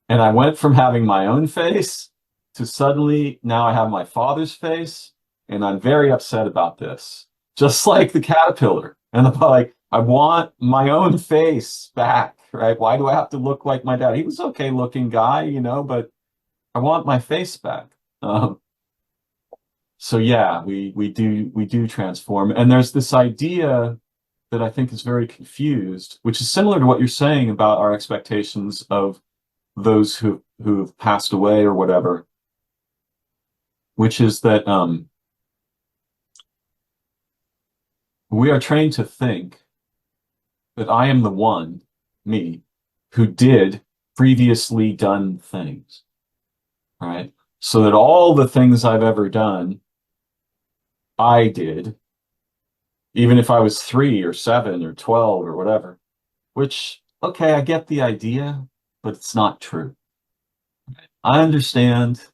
And I went from having my own face to suddenly now I have my father's face, and I'm very upset about this. Just like the caterpillar. And I'm like, I want my own face back, right? Why do I have to look like my dad? He was okay looking guy, but I want my face back. So yeah, we do transform. And there's this idea that I think is very confused, which is similar to what you're saying about our expectations of those who've passed away or whatever, which is that we are trained to think that I am the one, me, who did previously done things, right? So that all the things I've ever done, I did, even if I was 3 or 7 or 12 or whatever, which, okay, I get the idea, but it's not true. I understand.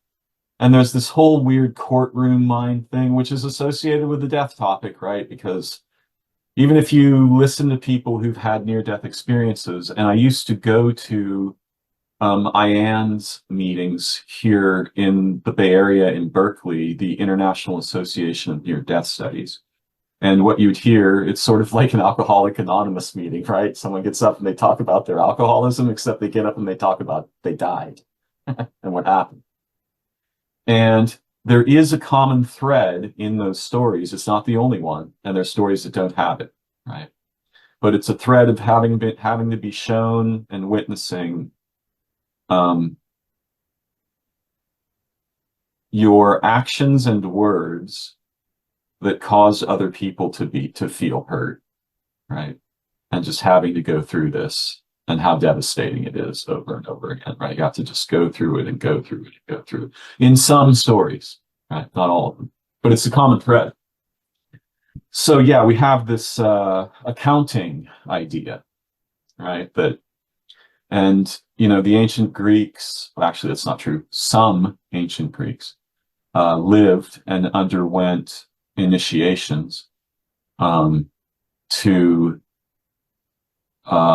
And there's this whole weird courtroom mind thing, which is associated with the death topic, right? Because even if you listen to people who've had near-death experiences, and I used to go to IAND's meetings here in the Bay Area in Berkeley, the International Association of Near-Death Studies. And what you'd hear, it's sort of like an Alcoholic Anonymous meeting, right? Someone gets up and they talk about their alcoholism, except they get up and they talk about they died and what happened. And there is a common thread in those stories. It's not the only one, and there's stories that don't have it, right? But it's a thread of having to be shown and witnessing your actions and words that cause other people to feel hurt, right? And just having to go through this and how devastating it is over and over again, right? You have to just go through it and go through it and go through it. In some stories, right? Not all of them, but it's a common thread. So yeah, we have this accounting idea, right? And the ancient Greeks, well, actually that's not true. Some ancient Greeks lived and underwent initiations to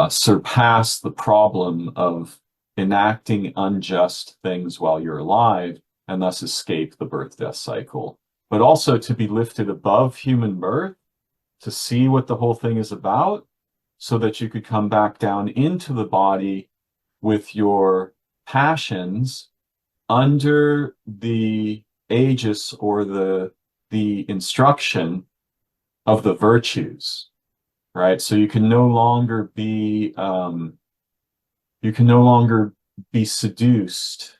surpass the problem of enacting unjust things while you're alive and thus escape the birth-death cycle, but also to be lifted above human birth, to see what the whole thing is about, so that you could come back down into the body with your passions under the aegis or the instruction of the virtues, right? So you can no longer be seduced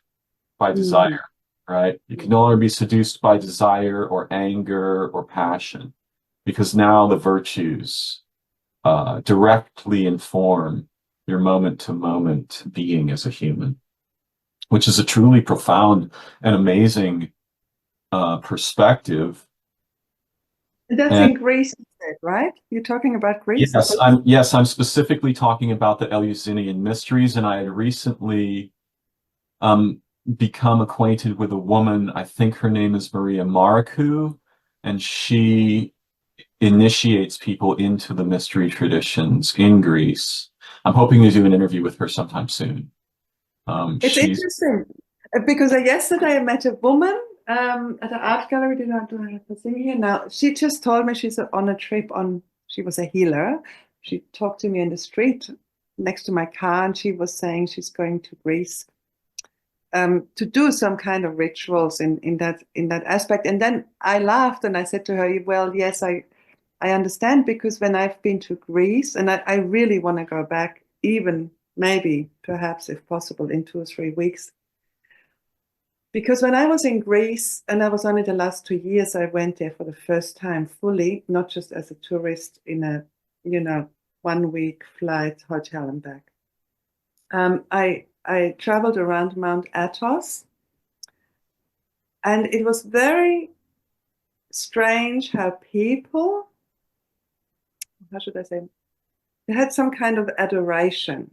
by desire, right? You can no longer be seduced by desire or anger or passion, because now the virtues directly inform your moment-to-moment being as a human, which is a truly profound and amazing perspective. That's And in Greece, right? You're talking about Greece? I'm specifically talking about the Eleusinian mysteries, and I had recently become acquainted with a woman, I think her name is Maria Marikou, and she initiates people into the mystery traditions in Greece. I'm hoping to do an interview with her sometime soon. It's interesting because yesterday I met a woman at an art gallery. Do I have the thing here now? She just told me she's on a trip she was a healer. She talked to me in the street next to my car, and she was saying she's going to Greece to do some kind of rituals in that aspect. And then I laughed and I said to her, well, yes, I understand, because when I've been to Greece, and I really want to go back, even maybe perhaps if possible in 2 or 3 weeks, because when I was in Greece, and I was only the last 2 years, I went there for the first time fully, not just as a tourist in a 1 week flight, hotel and back. I traveled around Mount Athos, and it was very strange how people, how should I say, they had some kind of adoration,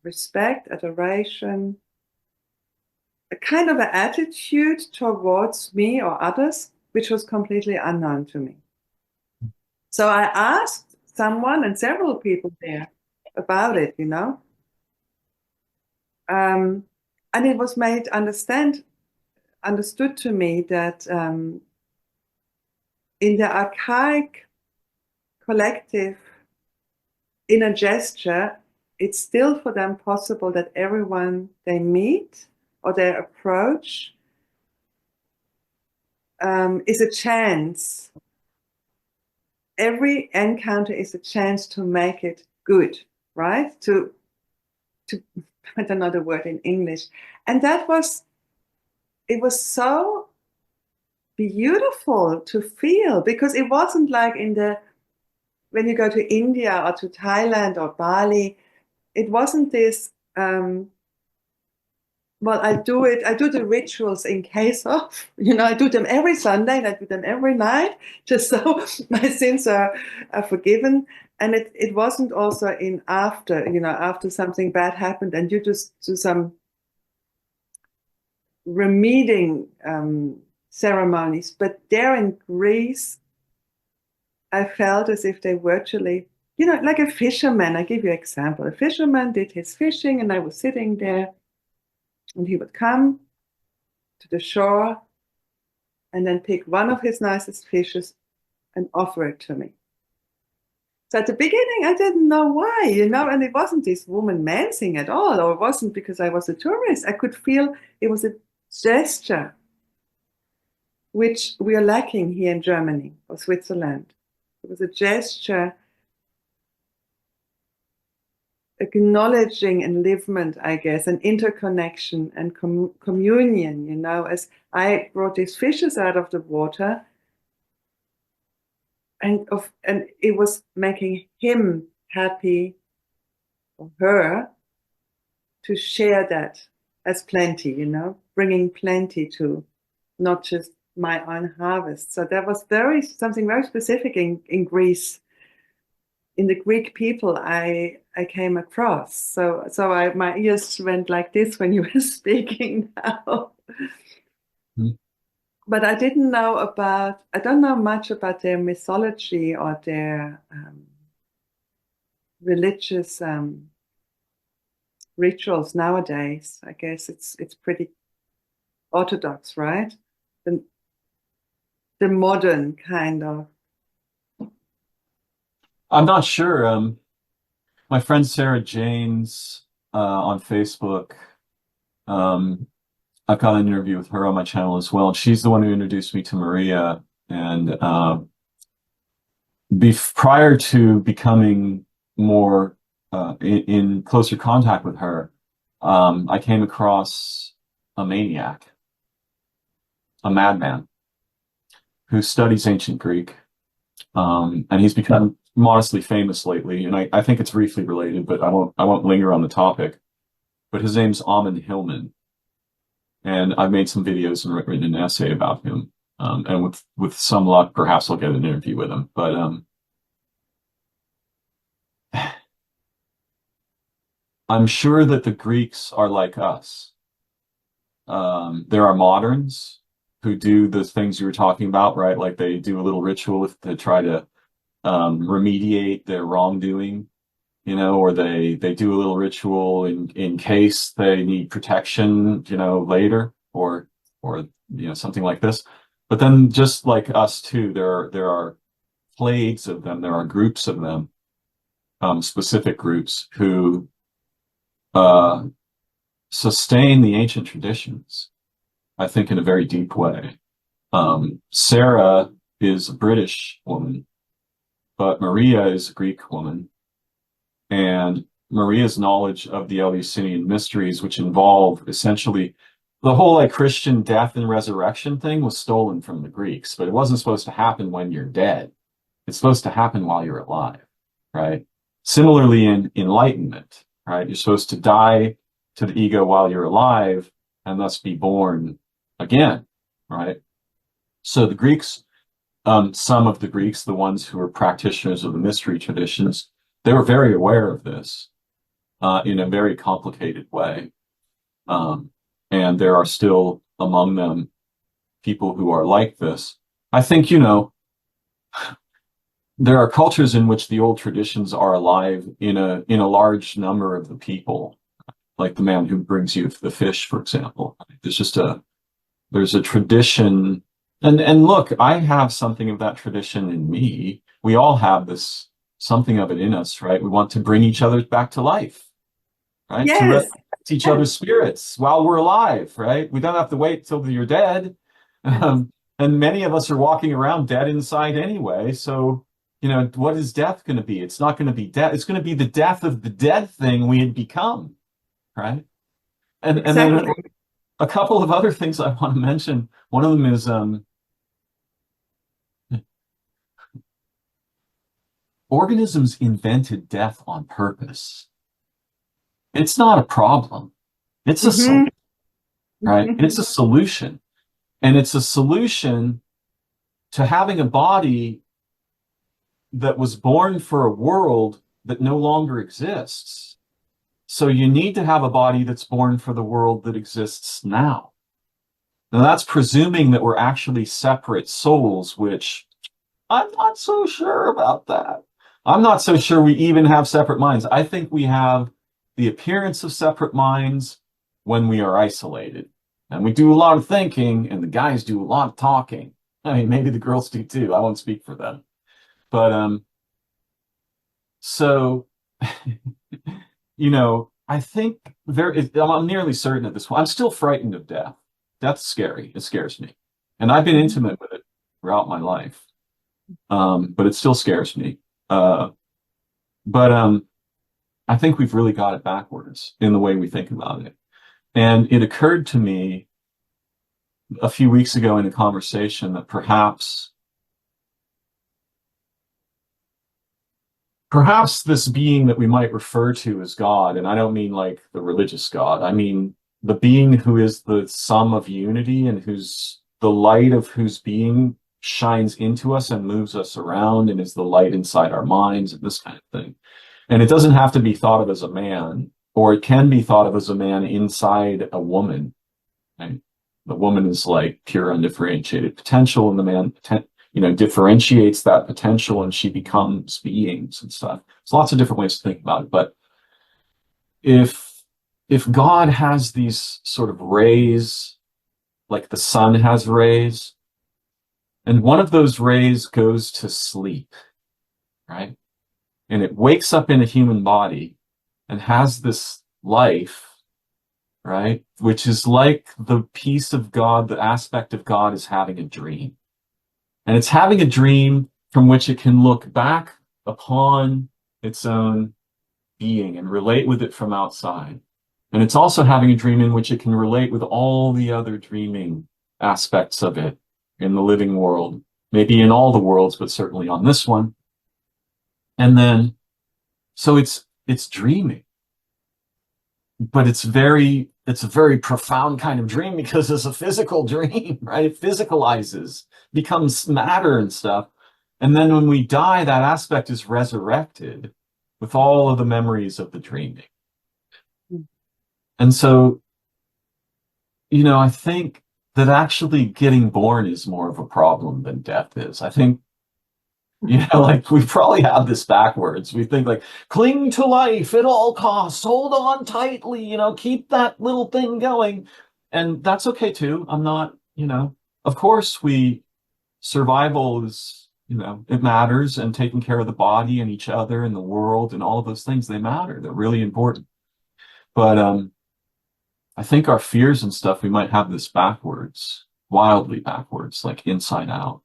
respect, adoration, a kind of an attitude towards me or others, which was completely unknown to me. So I asked someone and several people there about it, and it was made understood to me that in the archaic collective inner gesture, it's still for them possible that everyone they meet or they approach is a chance. Every encounter is a chance to make it good, right? To I don't know the word in English. And it was so beautiful to feel, because it wasn't like in the when you go to India or to Thailand or Bali, it wasn't this, well, I do the rituals in case of, I do them every Sunday and I do them every night, just so my sins are forgiven. And it wasn't also in after, after something bad happened and you just do some remedying ceremonies. But there in Greece, I felt as if they virtually, like a fisherman. I give you an example. A fisherman did his fishing and I was sitting there and he would come to the shore and then pick one of his nicest fishes and offer it to me. So at the beginning, I didn't know why, and it wasn't this woman mancing at all, or it wasn't because I was a tourist. I could feel it was a gesture, which we are lacking here in Germany or Switzerland. It was a gesture acknowledging enlivenment, I guess, and interconnection and communion, as I brought these fishes out of the water and it was making him happy or her to share that as plenty, bringing plenty to not just my own harvest. So that was something very specific in Greece. In the Greek people, I came across. So my ears went like this when you were speaking now. Mm. But I don't know much about their mythology or their religious rituals nowadays. I guess it's pretty orthodox, right? The modern kind of. I'm not sure. My friend Sarah Janes on Facebook, I've got an interview with her on my channel as well. And she's the one who introduced me to Maria. And prior to becoming more in closer contact with her, I came across a maniac, a madman, who studies ancient Greek. And he's become modestly famous lately, and I think it's briefly related, but I won't linger on the topic. But his name's Amen Hillman, and I've made some videos and written an essay about him. And with some luck, perhaps I'll get an interview with him. But I'm sure that the Greeks are like us. There are moderns who do the things you were talking about, right? Like they do a little ritual to try to remediate their wrongdoing, or they do a little ritual in case they need protection, later, or something like this. But then, just like us too, there are clades of them. There are groups of them, specific groups who sustain the ancient traditions, I think, in a very deep way. Sarah is a British woman, but Maria is a Greek woman. And Maria's knowledge of the Eleusinian mysteries, which involve essentially the whole Christian death and resurrection thing, was stolen from the Greeks, but it wasn't supposed to happen when you're dead. It's supposed to happen while you're alive, right? Similarly in Enlightenment, right? You're supposed to die to the ego while you're alive and thus be born again, right? So the Greeks, some of the Greeks, the ones who were practitioners of the mystery traditions, they were very aware of this in a very complicated way. And there are still among them people who are like this. I think, there are cultures in which the old traditions are alive in a large number of the people, like the man who brings you the fish, for example. There's a tradition. And look, I have something of that tradition in me. We all have something of it in us, right? We want to bring each other back to life, right? Yes. To resurrect each other's spirits while we're alive, right? We don't have to wait till you're dead. And many of us are walking around dead inside anyway. So, what is death going to be? It's not going to be death. It's going to be the death of the dead thing we had become, right? And then a couple of other things I want to mention. One of them is, organisms invented death on purpose. It's not a problem. It's a solution, right? It's a solution. And it's a solution to having a body that was born for a world that no longer exists. So you need to have a body that's born for the world that exists now. Now that's presuming that we're actually separate souls, which I'm not so sure about that. I'm not so sure we even have separate minds. I think we have the appearance of separate minds when we are isolated. And we do a lot of thinking, and the guys do a lot of talking. I mean, maybe the girls do too. I won't speak for them. But so you know, I think I'm nearly certain at this point. I'm still frightened of death. Death's scary. It scares me. And I've been intimate with it throughout my life. But it still scares me. But I think we've really got it backwards in the way we think about it. And it occurred to me a few weeks ago in a conversation that perhaps this being that we might refer to as God, and I don't mean like the religious God, I mean the being who is the sum of unity and who's the light of whose being shines into us and moves us around and is the light inside our minds and this kind of thing. And it doesn't have to be thought of as a man, or it can be thought of as a man inside a woman. Right? The woman is like pure undifferentiated potential, and the man differentiates that potential and she becomes beings and stuff. There's lots of different ways to think about it. But if God has these sort of rays, like the sun has rays, and one of those rays goes to sleep, right? And it wakes up in a human body and has this life, right? Which is like the piece of God, the aspect of God is having a dream. And it's having a dream from which it can look back upon its own being and relate with it from outside. And it's also having a dream in which it can relate with all the other dreaming aspects of it in the living world, maybe in all the worlds, but certainly on this one. And then, so it's dreaming, but it's a very profound kind of dream because it's a physical dream, right? It physicalizes, becomes matter and stuff. And then when we die, that aspect is resurrected with all of the memories of the dreaming. And so, I think that actually getting born is more of a problem than death is. I think, like we probably have this backwards. We think like, cling to life at all costs, hold on tightly, keep that little thing going. And that's okay too. I'm not, of course survival is, it matters, and taking care of the body and each other and the world and all of those things, they matter. They're really important. But I think our fears and stuff, we might have this backwards, wildly backwards, like inside out.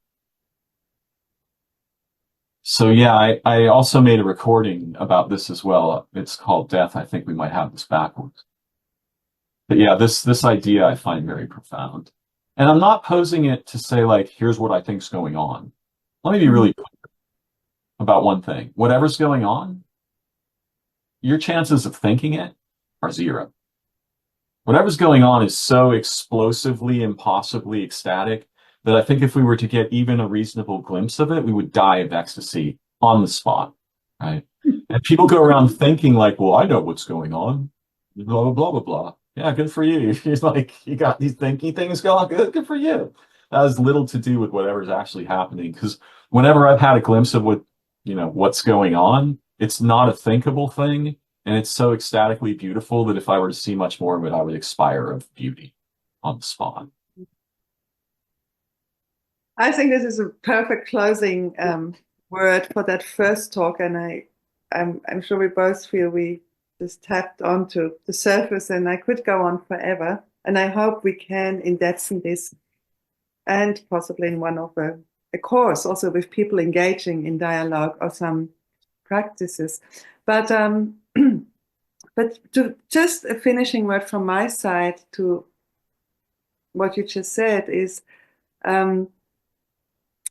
So yeah, I also made a recording about this as well. It's called Death. I think we might have this backwards. But yeah, this idea I find very profound. And I'm not posing it to say like, here's what I think's going on. Let me be really clear about one thing. Whatever's going on, your chances of thinking it are zero. Whatever's going on is so explosively, impossibly ecstatic that I think if we were to get even a reasonable glimpse of it, we would die of ecstasy on the spot, right? And people go around thinking like, well, I know what's going on, blah, blah, blah, blah, blah. Yeah, good for you. It's like, you got these thinky things going, good for you. That has little to do with whatever's actually happening. Because whenever I've had a glimpse of what's going on, it's not a thinkable thing. And it's so ecstatically beautiful that if I were to see much more of it, I would expire of beauty on the spot. I think this is a perfect closing word for that first talk, and I'm sure we both feel we just tapped onto the surface, and I could go on forever. And I hope we can in depth in this, and possibly in one of a course, also with people engaging in dialogue or some practices. But to just a finishing word from my side to what you just said is.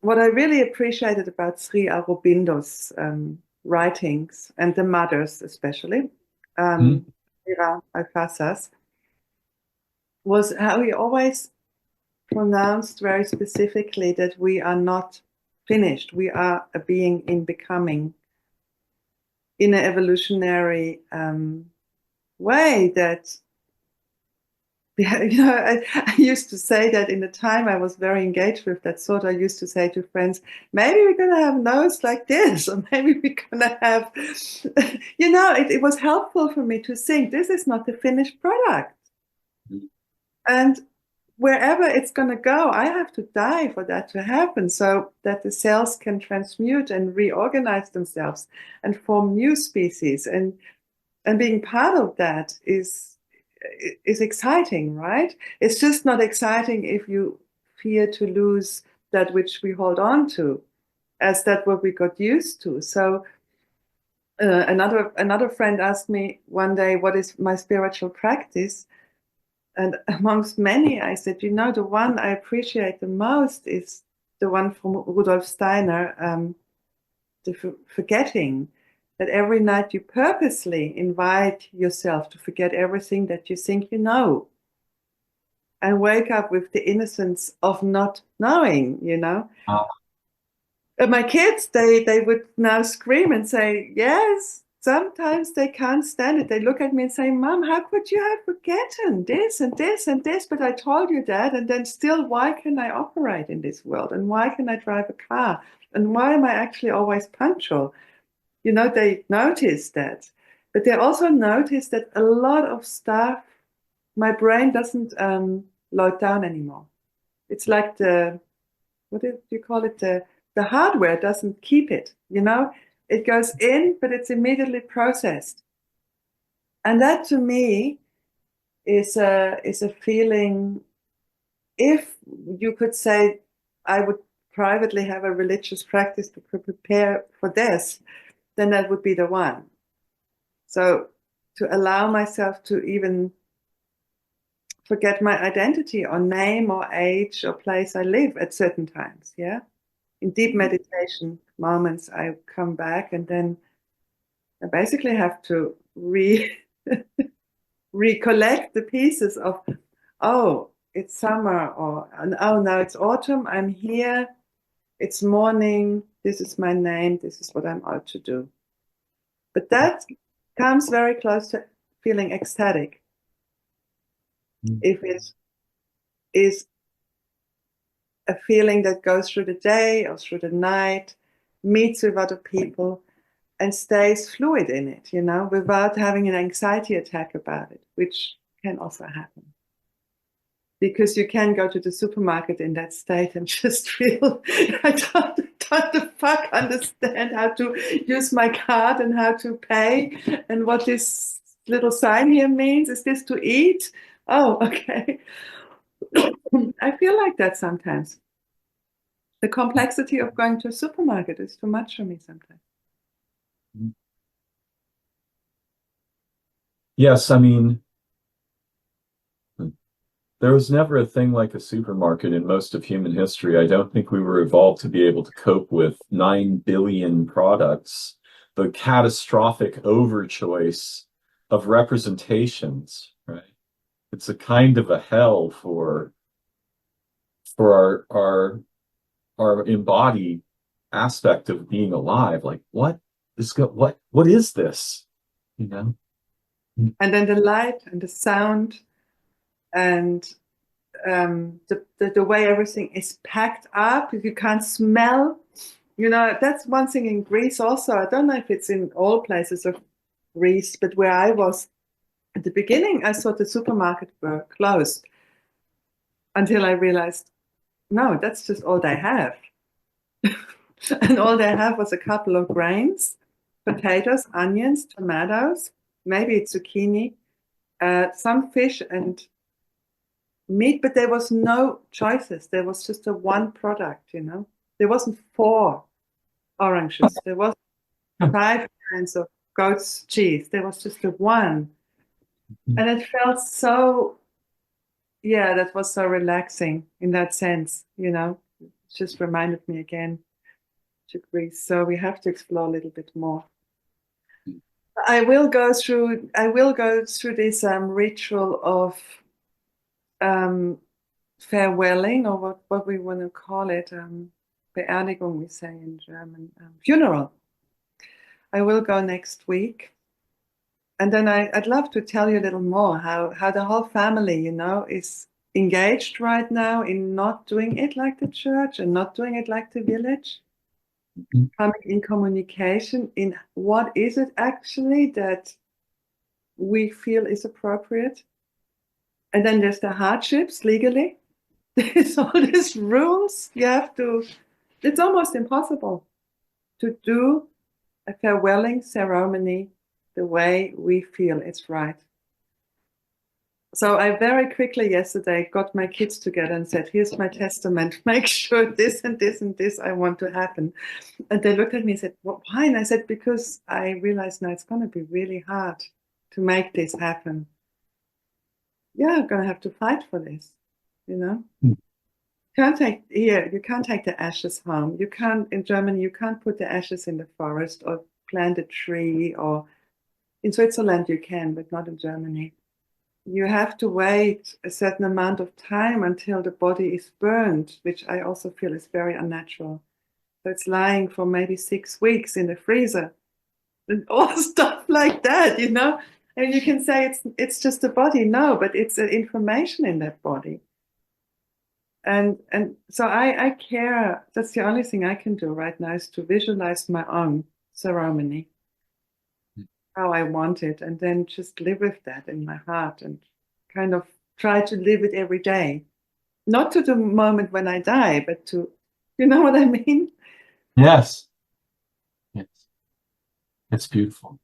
What I really appreciated about Sri Aurobindo's writings, and the mothers especially, Mm. Mira Alcázar's, was how he always pronounced very specifically that we are not finished. We are a being in becoming, in an evolutionary way that, I used to say that in the time I was very engaged with that sort. I used to say to friends, maybe we're going to have nose like this, or maybe we're going to have, it was helpful for me to think this is not the finished product. And wherever it's going to go, I have to die for that to happen, so that the cells can transmute and reorganize themselves and form new species. And being part of that is exciting, right? It's just not exciting if you fear to lose that which we hold on to, as that what we got used to. So another friend asked me one day, what is my spiritual practice? And amongst many, I said, the one I appreciate the most is the one from Rudolf Steiner, the forgetting, that every night you purposely invite yourself to forget everything that you think you know and wake up with the innocence of not knowing. And my kids, they would now scream and say, yes, sometimes they can't stand it. They look at me and say, Mom, how could you have forgotten this and this and this? But I told you that. And then still, why can I operate in this world? And why can I drive a car? And why am I actually always punctual? They notice that. But they also notice that a lot of stuff, my brain doesn't load down anymore. It's like what do you call it? The hardware doesn't keep it, It goes in, but it's immediately processed. And that to me is a feeling, if you could say I would privately have a religious practice to prepare for this, then that would be the one. So to allow myself to even forget my identity or name or age or place I live at certain times, yeah? In deep meditation moments, I come back and then I basically have to recollect the pieces of, oh, it's summer, or oh, now it's autumn, I'm here, it's morning, this is my name, this is what I'm out to do. But that comes very close to feeling ecstatic. If it is a feeling that goes through the day or through the night, meets with other people, and stays fluid in it, without having an anxiety attack about it, which can also happen. Because you can go to the supermarket in that state and just feel, I don't the fuck understand how to use my card and how to pay and what this little sign here means. Is this to eat? Oh, okay. I feel like that sometimes. The complexity of going to a supermarket is too much for me sometimes. Yes, I mean, there was never a thing like a supermarket in most of human history. I don't think we were evolved to be able to cope with 9 billion products, the catastrophic overchoice of representations, right? It's a kind of a hell for our embodied aspect of being alive. Like, what is this? And then the light and the sound and the way everything is packed up, you can't smell. That's one thing in Greece also. I don't know if it's in all places of Greece, but where I was at the beginning, I thought the supermarket were closed until I realized, no, that's just all they have. And all they have was a couple of grains, potatoes, onions, tomatoes, maybe it's zucchini, some fish and meat, but there was no choices. There was just a one product, There wasn't 4 oranges. There was 5 kinds of goat's cheese. There was just a one. And it felt so, yeah, that was so relaxing in that sense, It just reminded me again to Greece. So we have to explore a little bit more. I will go through this ritual of farewelling, or what we want to call it, Beerdigung, we say in German, funeral. I will go next week. And then I'd love to tell you a little more how the whole family, is engaged right now in not doing it like the church and not doing it like the village, coming in communication in what is it actually that we feel is appropriate. And then there's the hardships legally. There's all these rules. It's almost impossible to do a farewelling ceremony the way we feel it's right. So I very quickly yesterday got my kids together and said, here's my testament. Make sure this and this and this I want to happen. And they looked at me and said, well, why? And I said, because I realized now it's going to be really hard to make this happen. Yeah, I'm going to have to fight for this, You can't take the ashes home. You can't, in Germany, you can't put the ashes in the forest or plant a tree, or in Switzerland you can, but not in Germany. You have to wait a certain amount of time until the body is burned, which I also feel is very unnatural. So it's lying for maybe 6 weeks in the freezer and all stuff like that, And you can say it's just a body. No, but it's information in that body. And so I care. That's the only thing I can do right now, is to visualize my own ceremony, how I want it, and then just live with that in my heart and kind of try to live it every day. Not to the moment when I die, but to, you know what I mean? Yes. Yes. It's beautiful.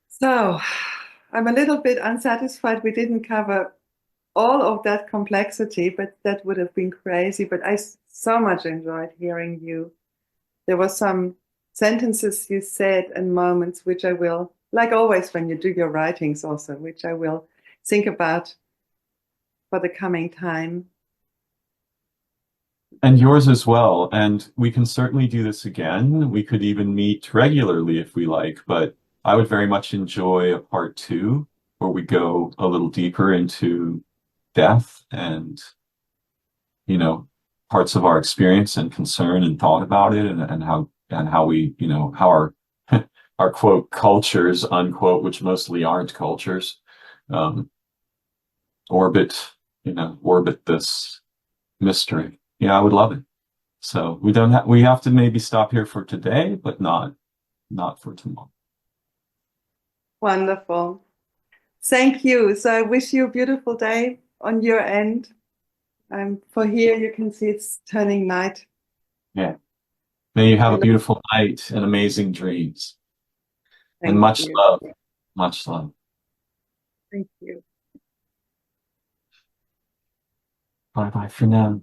So I'm a little bit unsatisfied we didn't cover all of that complexity, but that would have been crazy. But I so much enjoyed hearing you. There were some sentences you said and moments which I will, like always when you do your writings also, which I will think about for the coming time. And yours as well. And we can certainly do this again. We could even meet regularly if we like, but I would very much enjoy a part 2 where we go a little deeper into death and, parts of our experience and concern and thought about it, and how we, how our our quote cultures, unquote, which mostly aren't cultures, um, orbit, orbit this mystery. Yeah, I would love it. So we have to maybe stop here for today, but not for tomorrow. Wonderful. Thank you. So I wish you a beautiful day on your end. For here, you can see it's turning night. Yeah. May you have a beautiful night and amazing dreams. And much you. love. Much love. Thank you. Bye bye for now.